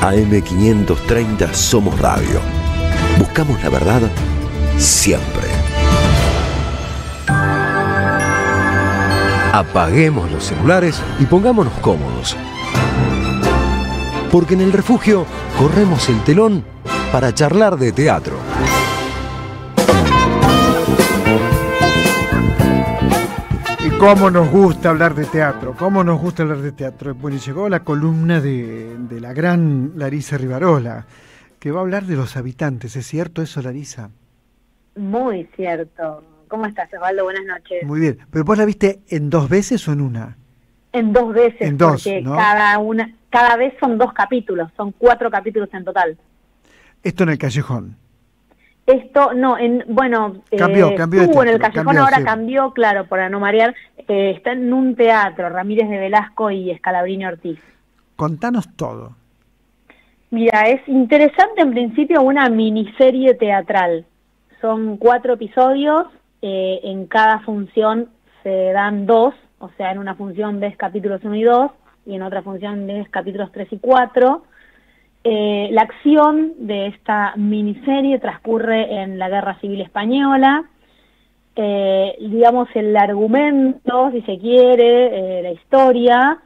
AM530 Somos Radio. Buscamos la verdad siempre. Apaguemos los celulares y pongámonos cómodos. Porque en el refugio corremos el telón para charlar de teatro. Y cómo nos gusta hablar de teatro, cómo nos gusta hablar de teatro. Bueno, y llegó la columna de la gran Larisa Rivarola, que va a hablar de los habitantes. ¿Es cierto eso, Larisa? Muy cierto. ¿Cómo estás, Osvaldo? Buenas noches. Muy bien. ¿Pero vos la viste en 2 veces o en una? En 2 veces, en 2, porque ¿no? cada vez son 2 capítulos, son 4 capítulos en total. Esto en el Callejón. Esto, no, cambió de estuvo en el teatro, Callejón, ahora cambió, claro, para no marear, está en un teatro, Ramírez de Velasco y Scalabrini Ortiz. Contanos todo. Mira, es interesante en principio una miniserie teatral. Son 4 episodios, en cada función se dan 2, o sea, en una función ves capítulos 1 y 2, y en otra función ves capítulos 3 y 4. La acción de esta miniserie transcurre en la Guerra Civil Española. Digamos, el argumento, si se quiere, la historia,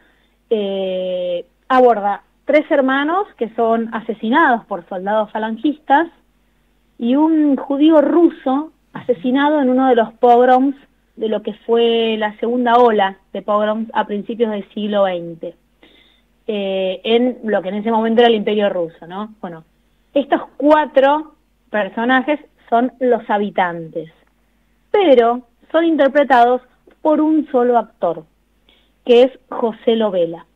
aborda 3 hermanos que son asesinados por soldados falangistas y un judío ruso asesinado en uno de los pogroms de lo que fue la segunda ola de pogroms a principios del siglo XX, en lo que en ese momento era el Imperio Ruso, ¿no? Bueno, estos 4 personajes son los habitantes, pero son interpretados por un solo actor, que es José Lovela.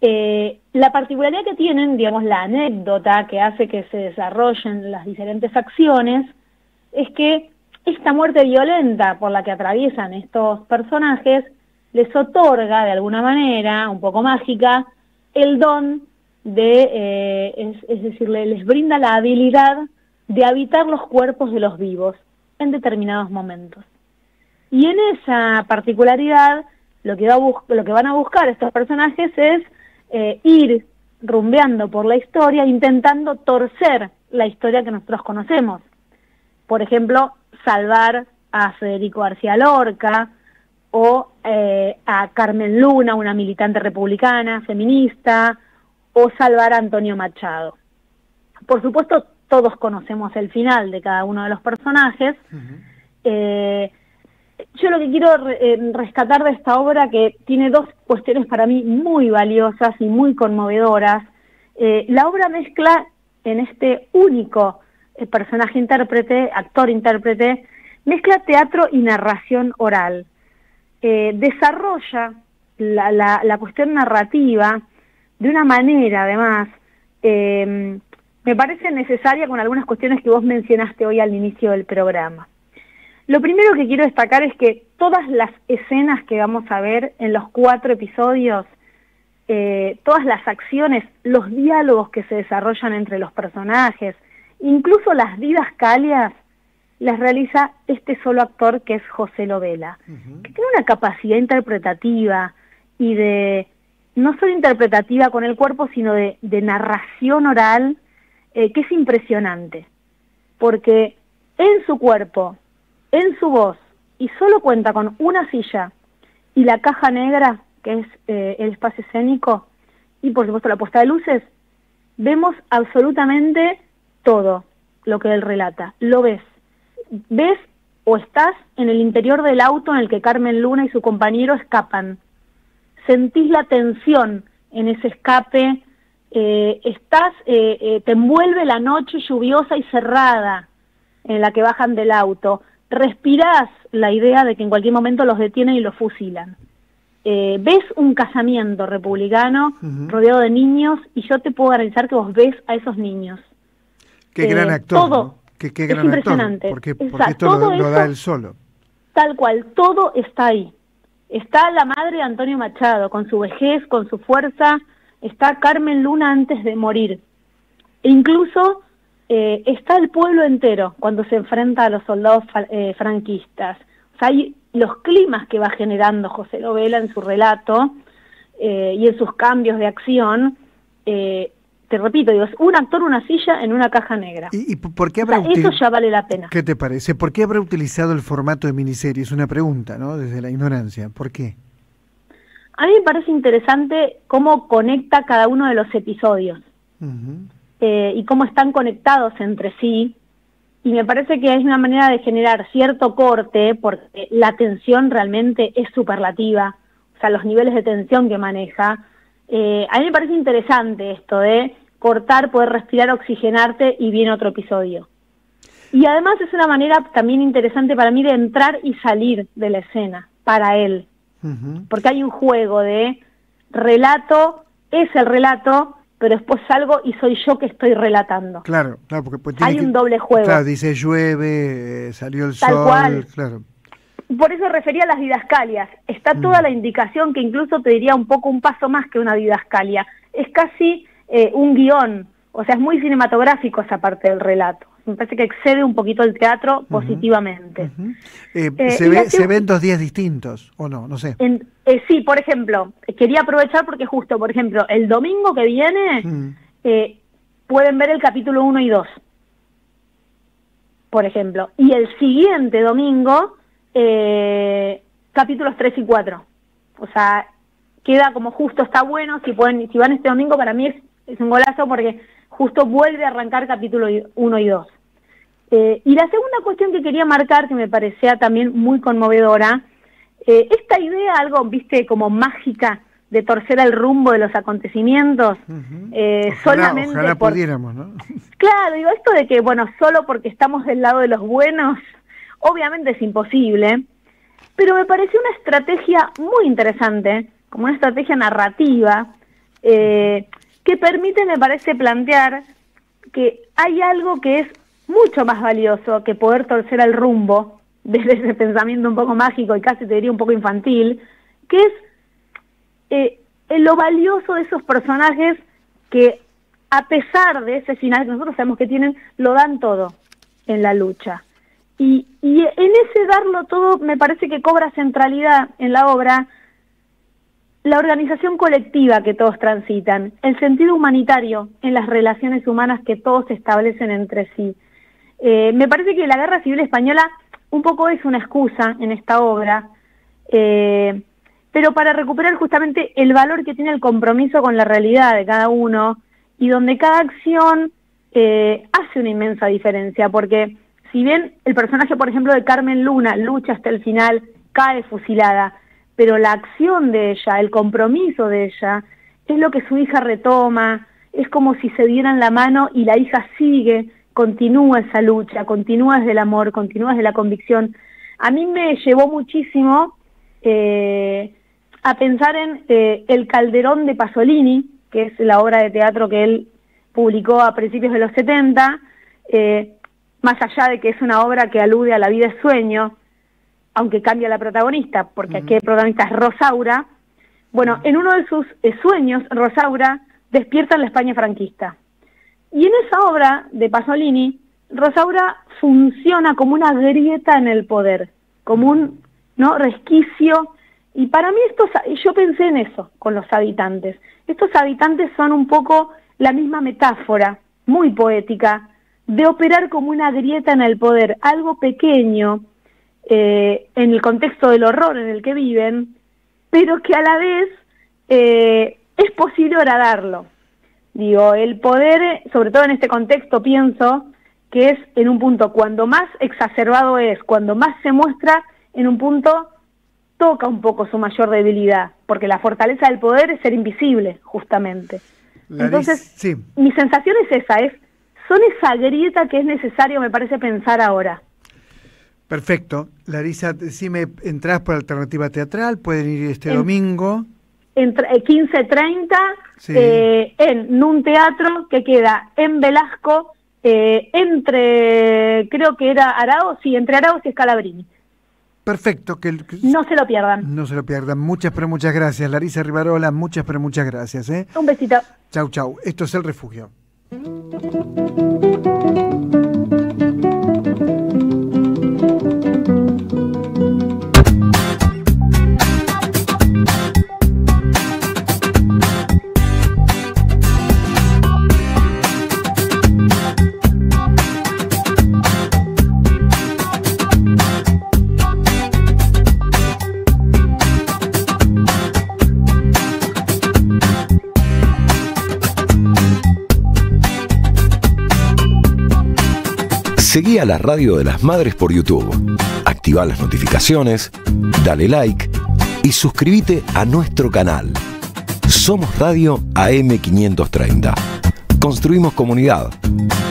La particularidad que tienen, digamos, la anécdota que hace que se desarrollen las diferentes acciones, es que esta muerte violenta por la que atraviesan estos personajes les otorga, de alguna manera, un poco mágica, el don de, es decir, les brinda la habilidad de habitar los cuerpos de los vivos en determinados momentos. Y en esa particularidad, lo que van a buscar estos personajes es ir rumbeando por la historia, intentando torcer la historia que nosotros conocemos. Por ejemplo, salvar a Federico García Lorca, o a Carmen Luna, una militante republicana, feminista, o salvar a Antonio Machado. Por supuesto, todos conocemos el final de cada uno de los personajes. Yo lo que quiero rescatar de esta obra, que tiene 2 cuestiones para mí muy valiosas y muy conmovedoras. La obra mezcla en este único personaje-intérprete, actor-intérprete, mezcla teatro y narración oral. Desarrolla la cuestión narrativa de una manera, además, me parece necesaria con algunas cuestiones que vos mencionaste hoy al inicio del programa. Lo primero que quiero destacar es que todas las escenas que vamos a ver en los 4 episodios, todas las acciones, los diálogos que se desarrollan entre los personajes, incluso las didascalias, las realiza este solo actor, que es José Lovela, que tiene una capacidad interpretativa y de, no solo interpretativa con el cuerpo, sino de narración oral, que es impresionante, porque en su cuerpo, en su voz, y solo cuenta con una silla y la caja negra, que es el espacio escénico, y por supuesto la puesta de luces, vemos absolutamente todo lo que él relata, lo ves. Ves o estás en el interior del auto en el que Carmen Luna y su compañero escapan. Sentís la tensión en ese escape, te envuelve la noche lluviosa y cerrada en la que bajan del auto. Respirás la idea de que en cualquier momento los detienen y los fusilan. Ves un casamiento republicano rodeado de niños, y yo te puedo garantizar que vos ves a esos niños. Qué gran actor, todo, ¿no? Qué gran impresionante. Actor, porque esto lo da él solo. Tal cual, todo está ahí. Está la madre de Antonio Machado, con su vejez, con su fuerza. Está Carmen Luna antes de morir. E incluso está el pueblo entero cuando se enfrenta a los soldados franquistas. O sea, hay los climas que va generando José Lovela en su relato y en sus cambios de acción. Te repito, digo, es un actor, una silla en una caja negra. ¿Y por qué habrá eso ya vale la pena. ¿Qué te parece? ¿Por qué habrá utilizado el formato de miniserie? Es una pregunta, ¿no? Desde la ignorancia. ¿Por qué? A mí me parece interesante cómo conecta cada uno de los episodios y cómo están conectados entre sí. Y me parece que es una manera de generar cierto corte, porque la tensión realmente es superlativa. O sea, los niveles de tensión que maneja. A mí me parece interesante esto de cortar, poder respirar, oxigenarte y viene otro episodio. Y además es una manera también interesante para mí de entrar y salir de la escena, para él. Porque hay un juego de relato, es el relato, pero después salgo y soy yo que estoy relatando. Claro, porque pues hay un doble juego. Claro, dice llueve, salió el Tal sol, cual. claro. Por eso refería a las didascalias. Está toda la indicación, que incluso te diría un poco un paso más que una didascalia. Es casi un guión, o sea, es muy cinematográfico esa parte del relato. Me parece que excede un poquito el teatro positivamente. ¿Se ven 2 días distintos o no? No sé. Sí, por ejemplo, quería aprovechar porque justo, por ejemplo, el domingo que viene pueden ver el capítulo 1 y 2, por ejemplo. Y el siguiente domingo, capítulos 3 y 4. O sea, queda como justo, está bueno. Si van este domingo, para mí es un golazo porque justo vuelve a arrancar capítulo 1 y 2. Y la segunda cuestión que quería marcar, que me parecía también muy conmovedora, esta idea, algo, viste, como mágica, de torcer el rumbo de los acontecimientos, solamente ojalá pudiéramos, ¿no? Claro, digo, esto de que, bueno, solo porque estamos del lado de los buenos, obviamente es imposible, pero me pareció una estrategia muy interesante, como una estrategia narrativa, que permite, me parece, plantear que hay algo que es mucho más valioso que poder torcer el rumbo desde ese pensamiento un poco mágico y casi te diría un poco infantil, que es lo valioso de esos personajes que, a pesar de ese final que nosotros sabemos que tienen, lo dan todo en la lucha. Y en ese darlo todo me parece que cobra centralidad en la obra la organización colectiva que todos transitan, el sentido humanitario en las relaciones humanas que todos establecen entre sí. Me parece que la Guerra Civil Española un poco es una excusa en esta obra, pero para recuperar justamente el valor que tiene el compromiso con la realidad de cada uno y donde cada acción hace una inmensa diferencia, porque si bien el personaje, por ejemplo, de Carmen Luna lucha hasta el final, cae fusilada, pero la acción de ella, el compromiso de ella, es lo que su hija retoma, es como si se dieran la mano y la hija sigue, continúa esa lucha, continúa desde el amor, continúa desde la convicción. A mí me llevó muchísimo a pensar en El Calderón de Pasolini, que es la obra de teatro que él publicó a principios de los 70, más allá de que es una obra que alude a la vida de sueño, aunque cambia la protagonista, porque aquí el protagonista es Rosaura. Bueno, en uno de sus sueños, Rosaura despierta en la España franquista. Y en esa obra de Pasolini, Rosaura funciona como una grieta en el poder, como un resquicio. Y para mí yo pensé en eso con los habitantes. Estos habitantes son un poco la misma metáfora, muy poética, de operar como una grieta en el poder, algo pequeño, en el contexto del horror en el que viven, pero que a la vez es posible horadarlo. Digo, el poder, sobre todo en este contexto, pienso que es en un punto, cuando más exacerbado es, cuando más se muestra, en un punto toca un poco su mayor debilidad, porque la fortaleza del poder es ser invisible, justamente. Entonces, sí. Mi sensación es esa, son esa grieta que es necesario, me parece, pensar ahora. Perfecto. Larisa, decime, entrás por Alternativa Teatral, pueden ir este domingo. 15:30 sí. En un teatro que queda en Velasco, creo que era Araoz, sí, entre Araoz y Scalabrini. Perfecto. No se lo pierdan. No se lo pierdan. Muchas gracias. Larisa Rivarola, muchas gracias. Un besito. Chau, chau. Esto es El Refugio. Seguí a la Radio de las Madres por YouTube. Activá las notificaciones, dale like y suscríbete a nuestro canal. Somos Radio AM 530. Construimos comunidad.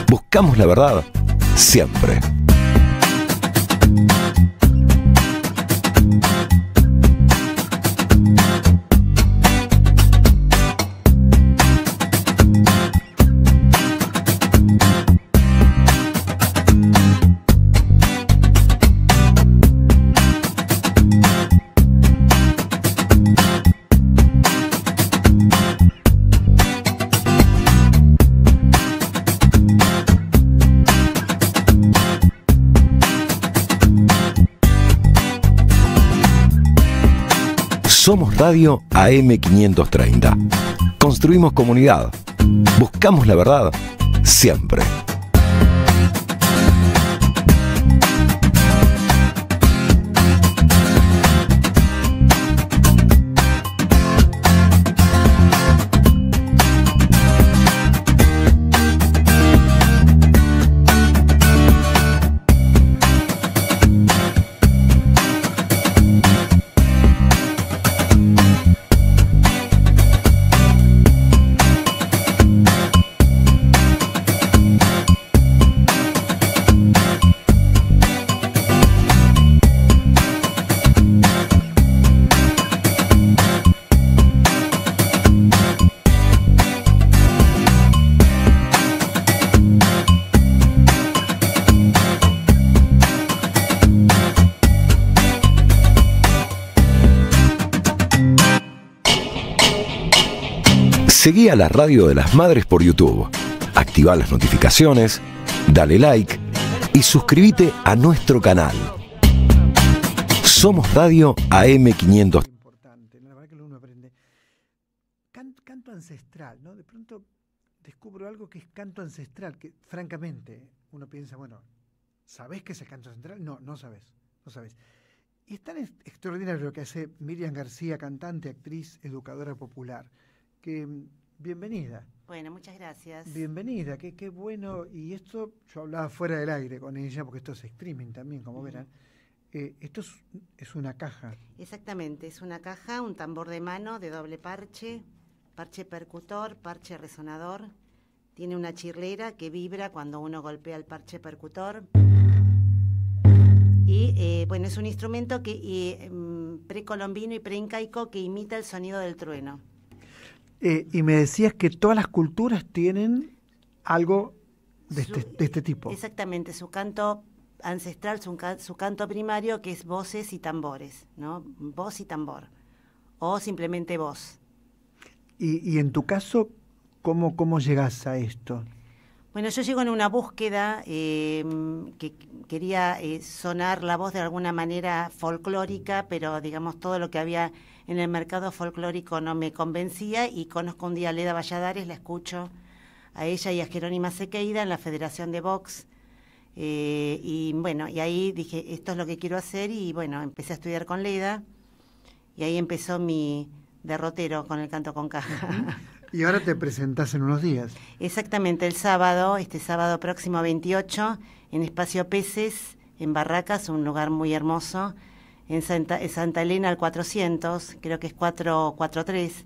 Buscamos la verdad siempre. Somos Radio AM530. Construimos comunidad. Buscamos la verdad siempre. Seguí a la Radio de las Madres por YouTube. Activa las notificaciones, dale like y suscríbete a nuestro canal. Somos Radio AM500. La verdad que uno aprende. Canto ancestral, ¿no? De pronto descubro algo que es canto ancestral, que francamente uno piensa, bueno, ¿sabés qué es el canto ancestral? No, no sabés. Y es tan extraordinario lo que hace Miriam García, cantante, actriz, educadora popular. Que bienvenida. Bueno, muchas gracias. Bienvenida, qué bueno. Y esto, yo hablaba fuera del aire con ella, porque esto es streaming también, como verán. Esto es una caja. Exactamente, es una caja, un tambor de mano de doble parche, parche percutor, parche resonador. Tiene una chirlera que vibra cuando uno golpea el parche percutor. Y bueno, es un instrumento precolombino y preincaico que imita el sonido del trueno. Y me decías que todas las culturas tienen algo de este tipo. Exactamente, su canto ancestral, su canto primario, que es voces y tambores, ¿no? Voz y tambor, o simplemente voz. Y en tu caso, ¿cómo llegás a esto? Bueno, yo llego en una búsqueda que quería sonar la voz de alguna manera folclórica, pero digamos todo lo que había en el mercado folclórico no me convencía, y conozco un día a Leda Valladares, la escucho a ella y a Jerónima Sequeira en la Federación de Box, y bueno, y ahí dije, esto es lo que quiero hacer, y bueno, empecé a estudiar con Leda, y ahí empezó mi derrotero con el canto con caja. Y ahora te presentás en unos días. Exactamente, este sábado próximo 28, en Espacio Peces, en Barracas, un lugar muy hermoso, en Santa Elena al 400, creo que es 443,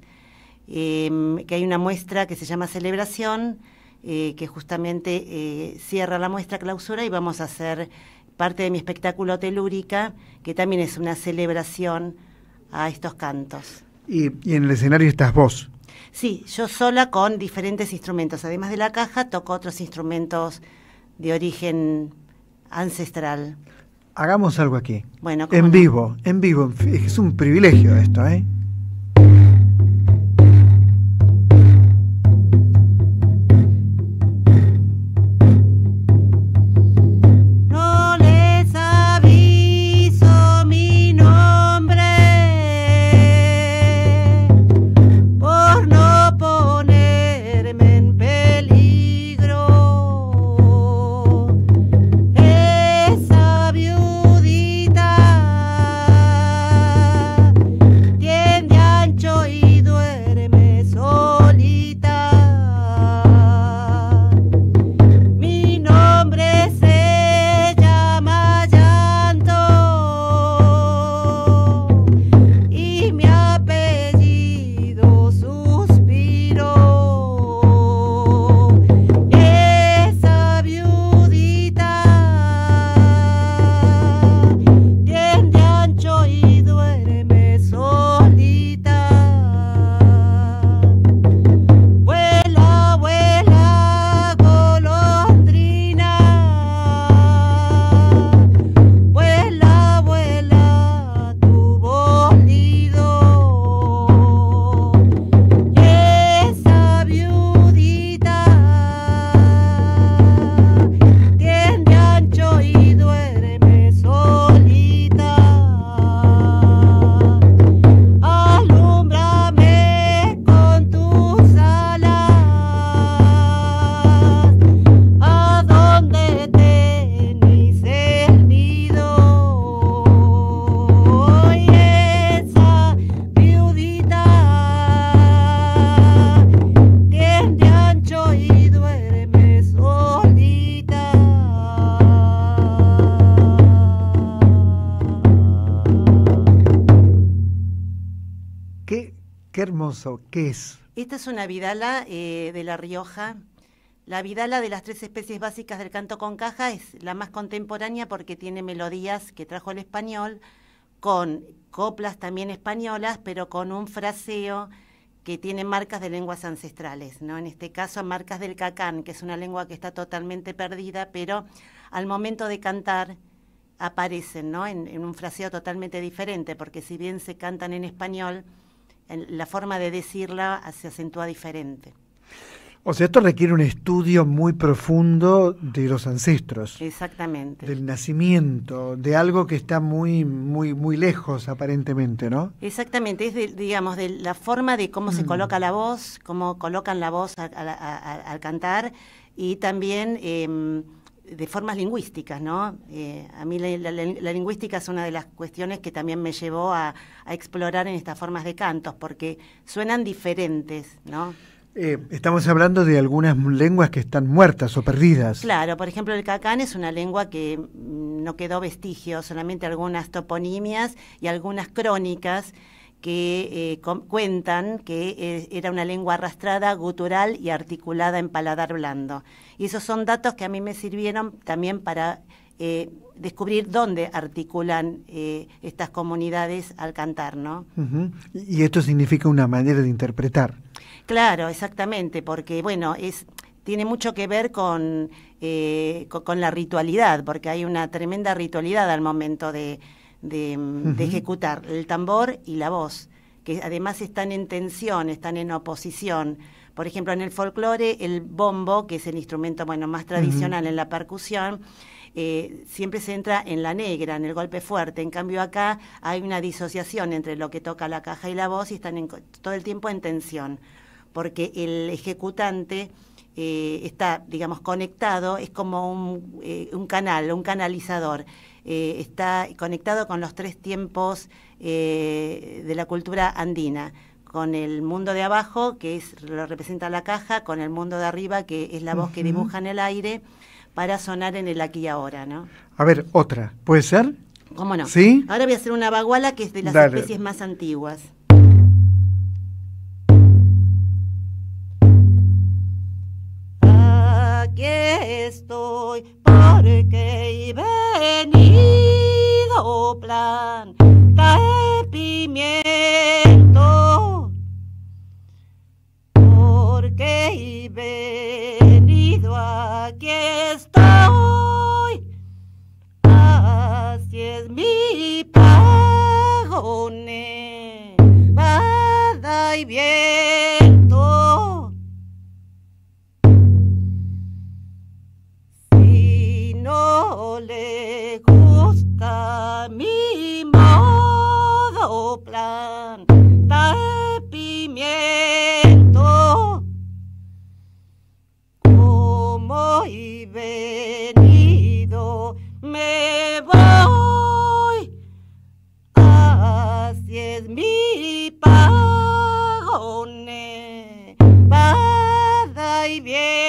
que hay una muestra que se llama Celebración, que justamente cierra la muestra clausura, y vamos a hacer parte de mi espectáculo Telúrica, que también es una celebración a estos cantos. Y en el escenario estás vos. Sí, yo sola con diferentes instrumentos. Además de la caja, toco otros instrumentos de origen ancestral. Hagamos algo aquí. Bueno, en vivo. Es un privilegio esto, ¿eh? Yeah. Qué hermoso. ¿Qué es? Esta es una vidala de La Rioja. La vidala de las 3 especies básicas del canto con caja es la más contemporánea porque tiene melodías que trajo el español, con coplas también españolas, pero con un fraseo que tiene marcas de lenguas ancestrales, ¿no? En este caso, marcas del cacán, que es una lengua que está totalmente perdida, pero al momento de cantar aparecen, ¿no? En un fraseo totalmente diferente, porque si bien se cantan en español, la forma de decirla se acentúa diferente. O sea, esto requiere un estudio muy profundo de los ancestros. Exactamente. Del nacimiento, de algo que está muy, muy, muy lejos, aparentemente, ¿no? Exactamente, es digamos, de la forma de cómo se coloca la voz, cómo colocan la voz al cantar, y también de formas lingüísticas, ¿no? A mí la lingüística es una de las cuestiones que también me llevó a explorar en estas formas de cantos, porque suenan diferentes, ¿no? Estamos hablando de algunas lenguas que están muertas o perdidas. Claro, por ejemplo, el cacán es una lengua que no quedó vestigio, solamente algunas toponimias y algunas crónicas que cuentan que era una lengua arrastrada, gutural y articulada en paladar blando. Y esos son datos que a mí me sirvieron también para descubrir dónde articulan estas comunidades al cantar, ¿no? Uh-huh. Y esto significa una manera de interpretar. Claro, exactamente, porque bueno, tiene mucho que ver con la ritualidad, porque hay una tremenda ritualidad al momento de ejecutar el tambor y la voz, que además están en tensión, están en oposición. Por ejemplo, en el folclore, el bombo, que es el instrumento más tradicional en la percusión, siempre se entra en la negra, en el golpe fuerte. En cambio acá hay una disociación entre lo que toca la caja y la voz y están todo el tiempo en tensión, porque el ejecutante está, digamos, conectado, es como un canal, un canalizador. Está conectado con los 3 tiempos de la cultura andina, con el mundo de abajo, que lo representa la caja, con el mundo de arriba, que es la voz que dibuja en el aire, para sonar en el aquí y ahora, ¿no? A ver, otra, ¿puede ser? ¿Cómo no? ¿Sí? Ahora voy a hacer una baguala, que es de las Dale. especies más antiguas. Aquí estoy porque he venido planta de pimiento, porque he venido, aquí estoy, así es mi pago, nevada y viento. No le gusta mi modo planta de pimiento, como he venido me voy, así es mi pago, nevada y viento.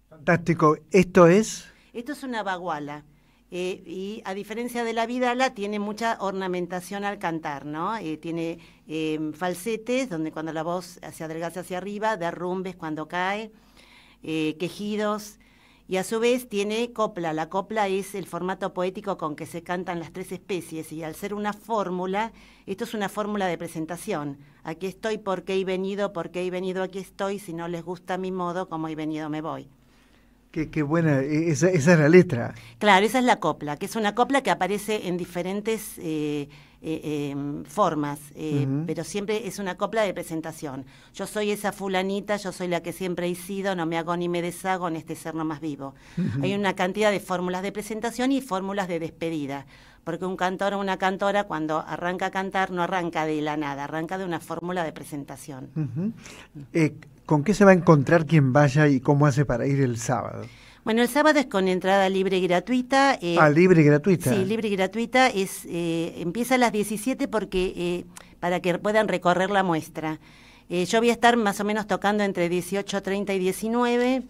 Fantástico. ¿Esto es? Esto es una baguala. Y a diferencia de la vidala, tiene mucha ornamentación al cantar, ¿no? Tiene falsetes, donde cuando la voz se adelgaza hacia arriba, derrumbes cuando cae, quejidos, y a su vez tiene copla. La copla es el formato poético con que se cantan las 3 especies, y al ser una fórmula, esto es una fórmula de presentación. Aquí estoy porque he venido, aquí estoy, si no les gusta mi modo, como he venido me voy. Qué buena, esa es la letra. Claro, esa es la copla, que es una copla que aparece en diferentes formas, pero siempre es una copla de presentación. Yo soy esa fulanita, yo soy la que siempre he sido, no me hago ni me deshago en este ser no más vivo. Hay una cantidad de fórmulas de presentación y fórmulas de despedida, porque un cantor o una cantora cuando arranca a cantar no arranca de la nada, arranca de una fórmula de presentación. ¿Con qué se va a encontrar quien vaya y cómo hace para ir el sábado? Bueno, el sábado es con entrada libre y gratuita. ¿Libre y gratuita? Sí, libre y gratuita. Empieza a las 17 porque para que puedan recorrer la muestra. Yo voy a estar más o menos tocando entre 18:30 y 19,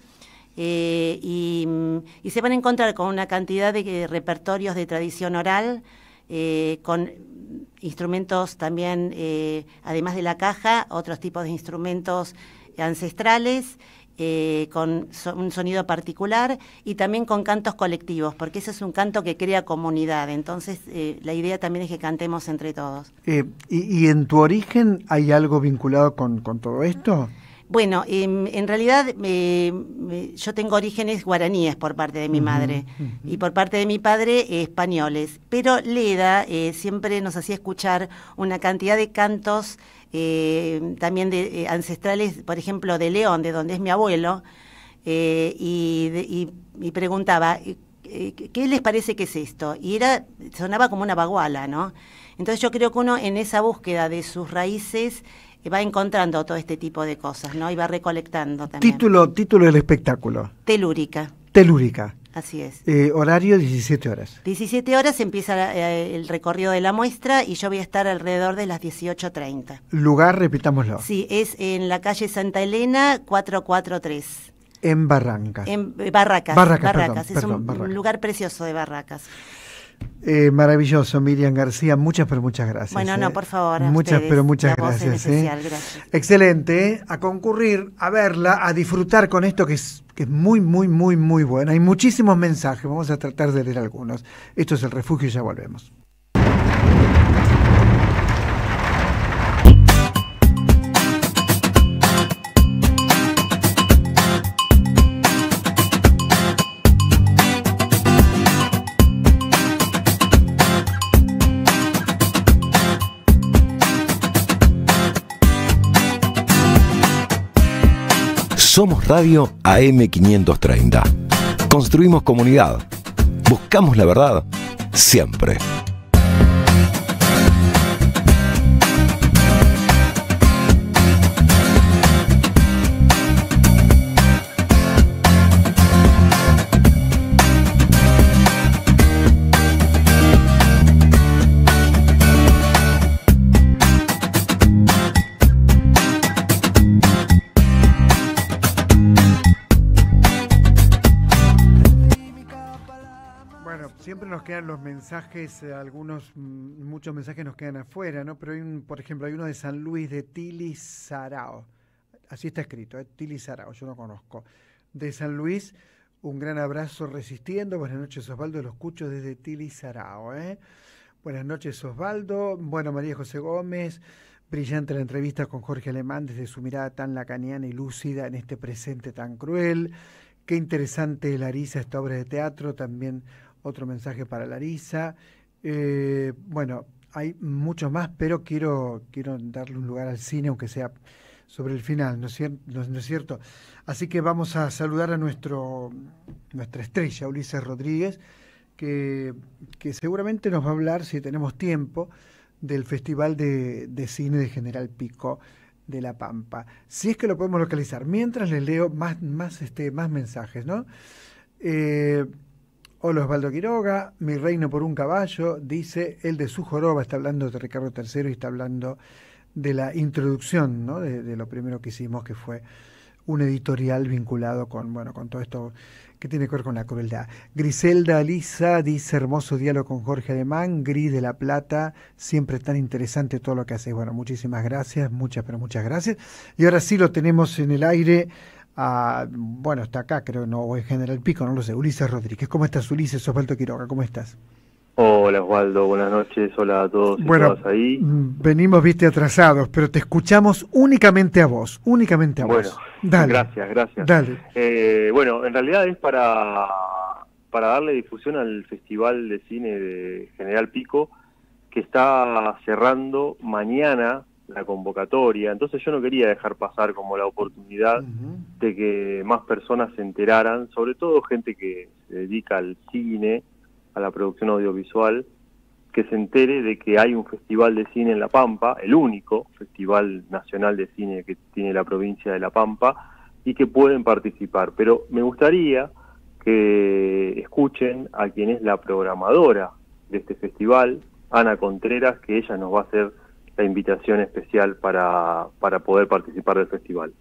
y se van a encontrar con una cantidad de repertorios de tradición oral, con instrumentos también, además de la caja, otros tipos de instrumentos ancestrales, con un sonido particular y también con cantos colectivos, porque ese es un canto que crea comunidad. Entonces, la idea también es que cantemos entre todos. ¿Y en tu origen hay algo vinculado con todo esto? Bueno, en realidad yo tengo orígenes guaraníes por parte de mi madre y por parte de mi padre españoles, pero Leda siempre nos hacía escuchar una cantidad de cantos también de ancestrales, por ejemplo, de León, de donde es mi abuelo, y preguntaba, ¿qué les parece que es esto? Y sonaba como una baguala, ¿no? Entonces yo creo que uno en esa búsqueda de sus raíces va encontrando todo este tipo de cosas, ¿no? Y va recolectando también. Título del espectáculo. Telúrica. Telúrica. Así es. Horario 17 horas. 17 horas empieza el recorrido de la muestra y yo voy a estar alrededor de las 18:30. Lugar, repitámoslo. Sí, es en la calle Santa Elena 443. En Barrancas. En Barracas. Barracas. Es un lugar precioso de Barracas. Maravilloso, Miriam García, muchas gracias. Bueno, no, por favor. Muchas gracias. Gracias. Excelente, a concurrir, a verla, a disfrutar con esto que es muy bueno. Hay muchísimos mensajes, vamos a tratar de leer algunos. Esto es El Refugio y ya volvemos. Somos Radio AM530. Construimos comunidad. Buscamos la verdad siempre. Siempre nos quedan los mensajes, muchos mensajes nos quedan afuera, ¿no? Pero por ejemplo, hay uno de San Luis, de Tili Sarao. Así está escrito, Tili Sarao, yo no conozco. De San Luis, un gran abrazo resistiendo. Buenas noches, Osvaldo, lo escucho desde Tili Sarao, Buenas noches, Osvaldo. Bueno, María José Gómez, brillante la entrevista con Jorge Alemán desde su mirada tan lacaniana y lúcida en este presente tan cruel. Qué interesante, Larisa, esta obra de teatro, también otro mensaje para Larisa. Bueno, hay muchos más, pero quiero darle un lugar al cine, aunque sea sobre el final, ¿no es cierto? Así que vamos a saludar a nuestra estrella, Ulises Rodríguez, que seguramente nos va a hablar, si tenemos tiempo, del Festival de Cine de General Pico de La Pampa. Si es que lo podemos localizar. Mientras les leo más mensajes, ¿no? Hola, Osvaldo Quiroga, Mi reino por un caballo, dice, el de su joroba, está hablando de Ricardo III y está hablando de la introducción, ¿no? de lo primero que hicimos, que fue un editorial vinculado con todo esto que tiene que ver con la crueldad. Griselda Alisa dice, hermoso diálogo con Jorge Alemán, Gris de la Plata, siempre tan interesante todo lo que haces. Bueno, muchísimas gracias, muchas gracias. Y ahora sí lo tenemos en el aire. Está acá, creo, o en General Pico, no lo sé, Ulises Rodríguez. ¿Cómo estás, Ulises? Osvaldo Quiroga, ¿cómo estás? Hola, Osvaldo, buenas noches, hola a todos y todas ahí. Venimos, atrasados, pero te escuchamos únicamente a vos. Bueno, dale. Gracias. Dale. Bueno, en realidad es para darle difusión al Festival de Cine de General Pico, que está cerrando mañana la convocatoria. Entonces yo no quería dejar pasar como la oportunidad de que más personas se enteraran, sobre todo gente que se dedica al cine, a la producción audiovisual, que se entere de que hay un festival de cine en La Pampa, el único festival nacional de cine que tiene la provincia de La Pampa, y que pueden participar. Pero me gustaría que escuchen a quien es la programadora de este festival, Ana Contreras, que ella nos va a hacer la invitación especial para poder participar del festival.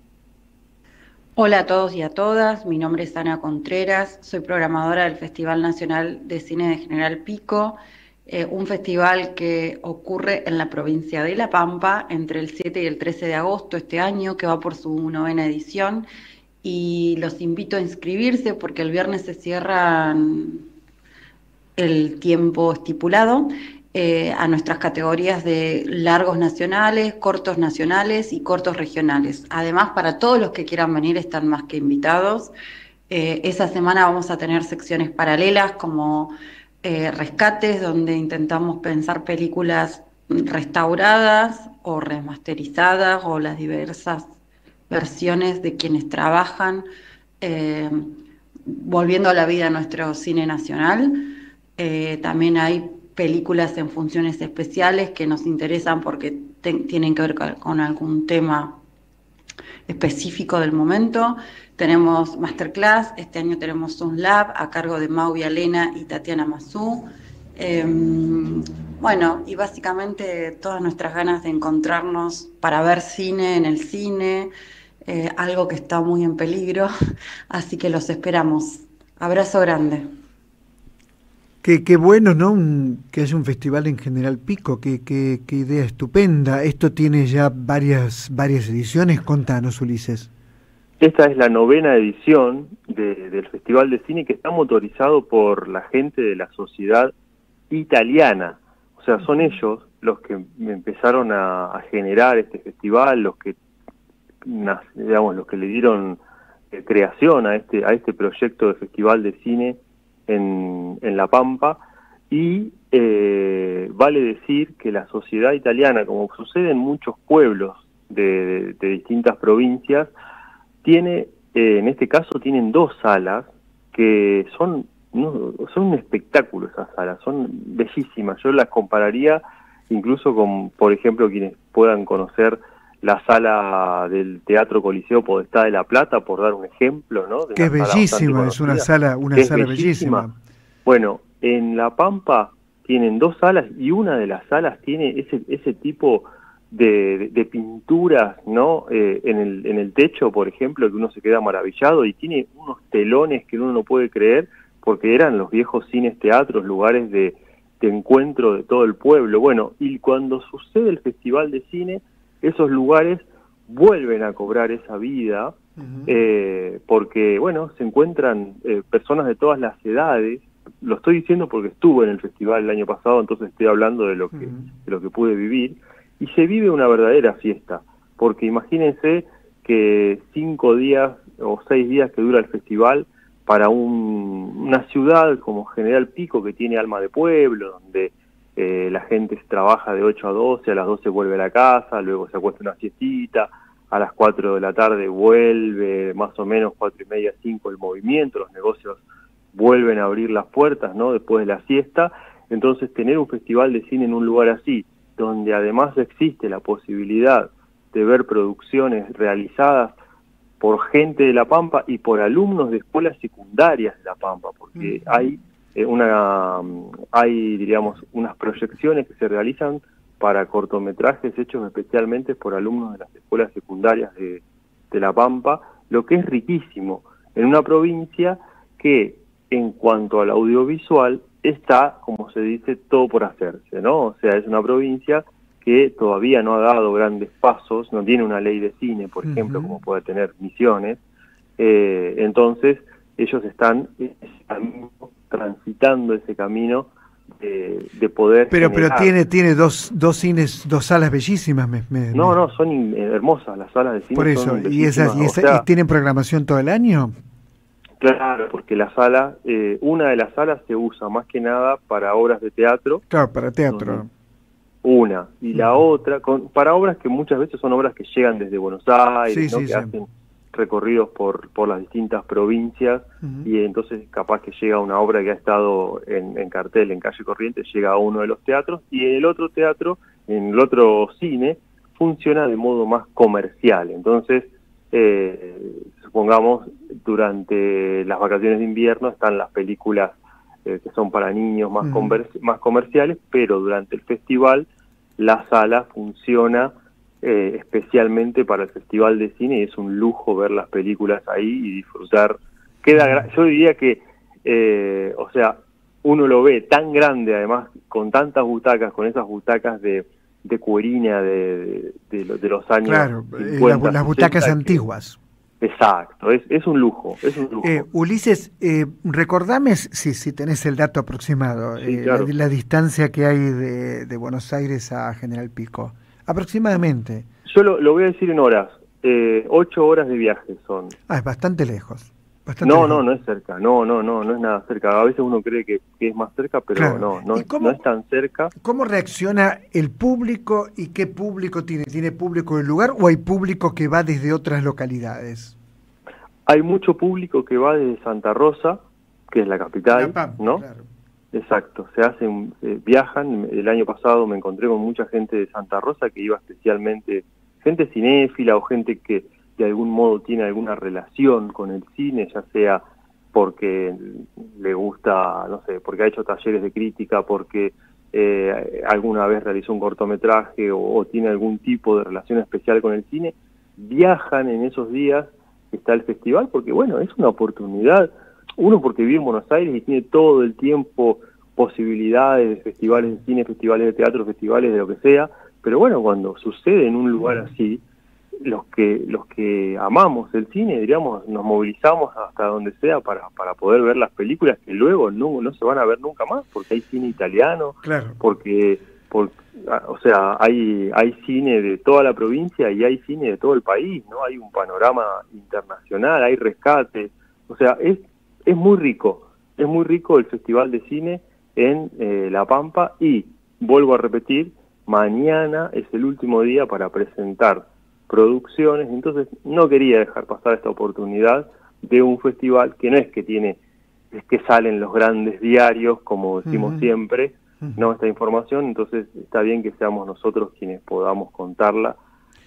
Hola a todos y a todas, mi nombre es Ana Contreras, soy programadora del Festival Nacional de Cine de General Pico. un festival que ocurre en la provincia de La Pampa entre el 7 y el 13 de agosto este año, que va por su 9ª edición, y los invito a inscribirse porque el viernes se cierra el tiempo estipulado a nuestras categorías de largos nacionales, cortos nacionales y cortos regionales. Además, para todos los que quieran venir están más que invitados. Esa semana vamos a tener secciones paralelas como rescates, donde intentamos pensar películas restauradas o remasterizadas o las diversas versiones de quienes trabajan volviendo a la vida nuestro cine nacional. También hay películas en funciones especiales que nos interesan porque tienen que ver con algún tema específico del momento. Tenemos masterclass, este año tenemos un lab a cargo de Mau Vialena y Tatiana Mazú. Bueno, y básicamente todas nuestras ganas de encontrarnos para ver cine en el cine, algo que está muy en peligro, así que los esperamos. Abrazo grande. Qué bueno, ¿no? Que haya un festival en General Pico, qué idea estupenda. Esto tiene ya varias ediciones. Contanos, Ulises. Esta es la 9ª edición del Festival de Cine, que está motorizado por la gente de la sociedad italiana. O sea, son ellos los que empezaron a generar este festival, los que le dieron creación a este proyecto de Festival de Cine en La Pampa, y vale decir que la sociedad italiana, como sucede en muchos pueblos de distintas provincias, tiene, en este caso tienen 2 salas que son un espectáculo. Esas salas son bellísimas. Yo las compararía incluso con, por ejemplo, quienes puedan conocer la sala del Teatro Coliseo Podestá de La Plata, por dar un ejemplo, ¿no? Que es bellísima, es una sala bellísima. Bueno, en La Pampa tienen 2 salas, y una de las salas tiene ese tipo de pinturas, ¿no? En el techo, por ejemplo, que uno se queda maravillado, y tiene unos telones que uno no puede creer, porque eran los viejos cines teatros, lugares de encuentro de todo el pueblo. Bueno, y cuando sucede el Festival de Cine, esos lugares vuelven a cobrar esa vida, porque, bueno, se encuentran personas de todas las edades. Lo estoy diciendo porque estuve en el festival el año pasado, entonces estoy hablando de lo que pude vivir, y se vive una verdadera fiesta, porque imagínense que 5 días o 6 días que dura el festival, para una ciudad como General Pico, que tiene alma de pueblo, donde la gente trabaja de 8 a 12, a las 12 vuelve a la casa, luego se acuesta una siestita, a las 4 de la tarde vuelve, más o menos 4 y media, 5 el movimiento, los negocios vuelven a abrir las puertas, ¿no? Después de la siesta. Entonces, tener un festival de cine en un lugar así, donde además existe la posibilidad de ver producciones realizadas por gente de La Pampa y por alumnos de escuelas secundarias de La Pampa, porque hay diríamos, unas proyecciones que se realizan para cortometrajes hechos especialmente por alumnos de las escuelas secundarias de La Pampa, lo que es riquísimo en una provincia que, en cuanto al audiovisual, está, como se dice, todo por hacerse, ¿no? O sea, es una provincia que todavía no ha dado grandes pasos, no tiene una ley de cine, por ejemplo, como puede tener Misiones. Entonces, ellos están transitando ese camino de poder pero generar. tiene dos cines, 2 salas bellísimas. No, son hermosas las salas de cine. Por eso, ¿y tienen programación todo el año? Claro, porque la sala, una de las salas se usa más que nada para obras de teatro. Claro, para teatro. Una, y la otra, para obras que muchas veces son obras que llegan desde Buenos Aires, ¿no? Que hacen recorridos por las distintas provincias, y entonces capaz que llega una obra que ha estado en cartel en Calle Corrientes, llega a uno de los teatros, y en el otro teatro, en el otro cine, funciona de modo más comercial. Entonces, supongamos, durante las vacaciones de invierno están las películas que son para niños más comerciales, pero durante el festival la sala funciona especialmente para el Festival de Cine, y es un lujo ver las películas ahí y disfrutar. Yo diría que, o sea, uno lo ve tan grande, además, con tantas butacas, con esas butacas de cuerina de los años, claro, 50, las butacas 60, antiguas. Exacto, es un lujo, es un lujo. Ulises, recordame si tenés el dato aproximado, Sí, claro. la distancia que hay de Buenos Aires a General Pico, aproximadamente. Yo lo voy a decir en horas, 8 horas de viaje son. Es bastante lejos. No es cerca, no es nada cerca. A veces uno cree que es más cerca, pero claro. no es tan cerca. ¿Cómo reacciona el público y qué público tiene? ¿Tiene público del lugar o hay público que va desde otras localidades? Hay mucho público que va desde Santa Rosa, que es la capital, ¿no? Claro. Exacto, viajan. El año pasado me encontré con mucha gente de Santa Rosa que iba especialmente, gente cinéfila o gente que de algún modo tiene alguna relación con el cine, ya sea porque le gusta, no sé, porque ha hecho talleres de crítica, porque alguna vez realizó un cortometraje o tiene algún tipo de relación especial con el cine, viajan en esos días que está el festival, porque bueno, es una oportunidad, uno porque vive en Buenos Aires y tiene todo el tiempo posibilidades de festivales de cine, festivales de teatro, festivales de lo que sea, pero bueno, cuando sucede en un lugar así, los que amamos el cine, diríamos, nos movilizamos hasta donde sea para poder ver las películas que luego no se van a ver nunca más, porque hay cine italiano, claro. porque o sea, hay cine de toda la provincia y hay cine de todo el país, ¿no? Hay un panorama internacional, hay rescate, o sea, es muy rico el Festival de Cine en La Pampa, y vuelvo a repetir, mañana es el último día para presentar producciones, entonces no quería dejar pasar esta oportunidad de un festival que no es que salen los grandes diarios, como decimos siempre, no, esta información, entonces está bien que seamos nosotros quienes podamos contarla.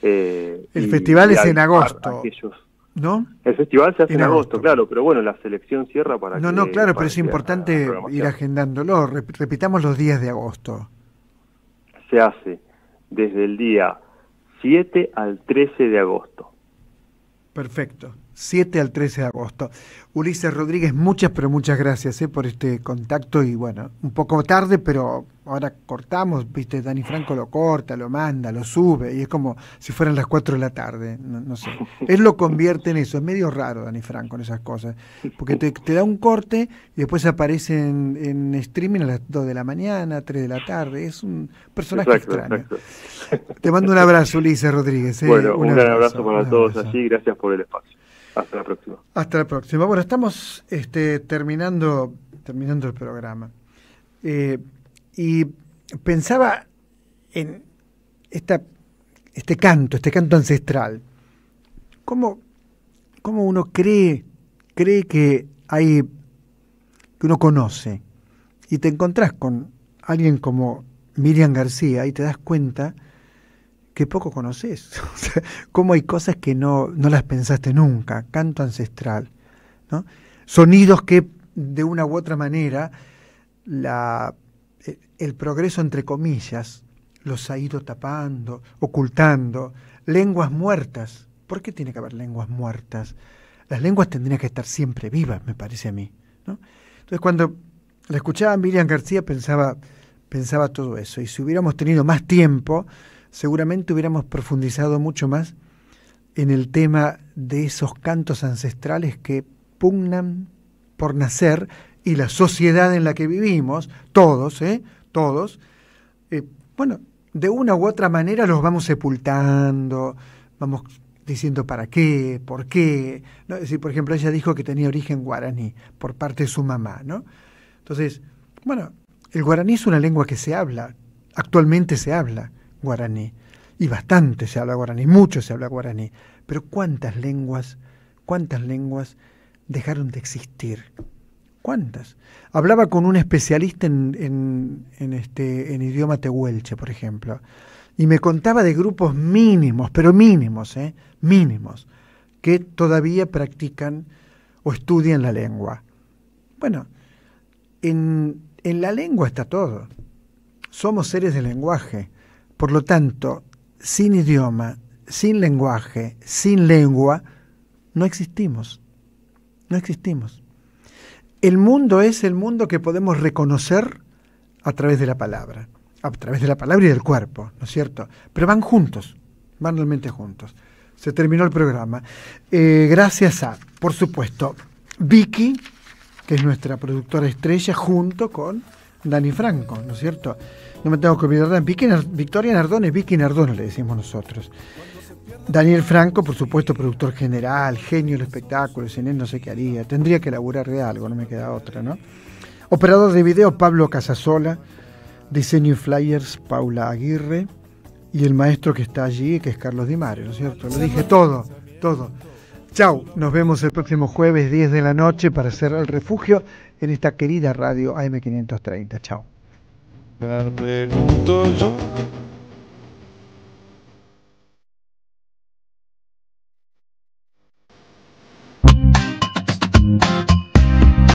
El festival es en agosto, ¿no? El festival se hace en agosto, claro, pero bueno, la selección cierra para claro, pero es importante ir agendándolo. Repitamos los días de agosto. Se hace desde el día 7 al 13 de agosto. Perfecto, 7 al 13 de agosto. Ulises Rodríguez, muchas gracias por este contacto, y bueno, un poco tarde, pero ahora cortamos, viste, Dani Franco lo corta, lo manda, lo sube, y es como si fueran las 4 de la tarde, no sé. Él lo convierte en eso, es medio raro Dani Franco en esas cosas, porque te da un corte y después aparece en streaming a las 2 de la mañana, 3 de la tarde, es un personaje extraño. Exacto. Te mando un abrazo, Ulises Rodríguez. Bueno, un gran abrazo para todos allí, gracias por el espacio. Hasta la próxima. Hasta la próxima. Bueno, estamos terminando el programa. Y pensaba en este canto ancestral. ¿Cómo uno cree que uno conoce? Y te encontrás con alguien como Miriam García y te das cuenta que poco conoces, o sea, cómo hay cosas que no las pensaste nunca, canto ancestral, ¿no? Sonidos que de una u otra manera el progreso, entre comillas, los ha ido tapando, ocultando, lenguas muertas. ¿Por qué tiene que haber lenguas muertas? Las lenguas tendrían que estar siempre vivas, me parece a mí, ¿no? Entonces, cuando la escuchaba a Miriam García pensaba todo eso, y si hubiéramos tenido más tiempo, seguramente hubiéramos profundizado mucho más en el tema de esos cantos ancestrales que pugnan por nacer, y la sociedad en la que vivimos, todos, bueno, de una u otra manera los vamos sepultando, vamos diciendo para qué, por qué, ¿no? Es decir, por ejemplo, ella dijo que tenía origen guaraní por parte de su mamá, ¿no? Entonces, bueno, el guaraní es una lengua que se habla, actualmente se habla guaraní, y bastante se habla guaraní, mucho se habla guaraní, pero ¿cuántas lenguas dejaron de existir? ¿Cuántas? Hablaba con un especialista en idioma tehuelche, por ejemplo, y me contaba de grupos mínimos, pero mínimos, que todavía practican o estudian la lengua. Bueno, en la lengua está todo. Somos seres de lenguaje. Por lo tanto, sin idioma, sin lenguaje, sin lengua, no existimos. No existimos. El mundo es el mundo que podemos reconocer a través de la palabra y del cuerpo, ¿no es cierto? Pero van juntos, van realmente juntos. Se terminó el programa. Gracias a, por supuesto, Vicky, que es nuestra productora estrella, junto con Dani Franco, ¿no es cierto? No me tengo que olvidar de Victoria Nardone, Vicky Nardone le decimos nosotros. Daniel Franco, por supuesto, productor general, genio del espectáculo, sin él no sé qué haría. Tendría que laburar de algo, no me queda otra, ¿no? Operador de video, Pablo Casasola. Diseño y flyers, Paula Aguirre. Y el maestro que está allí, que es Carlos Di Mario, ¿no es cierto? Lo dije todo. Chau, nos vemos el próximo jueves 10 de la noche para hacer el refugio en esta querida radio AM530. Chau.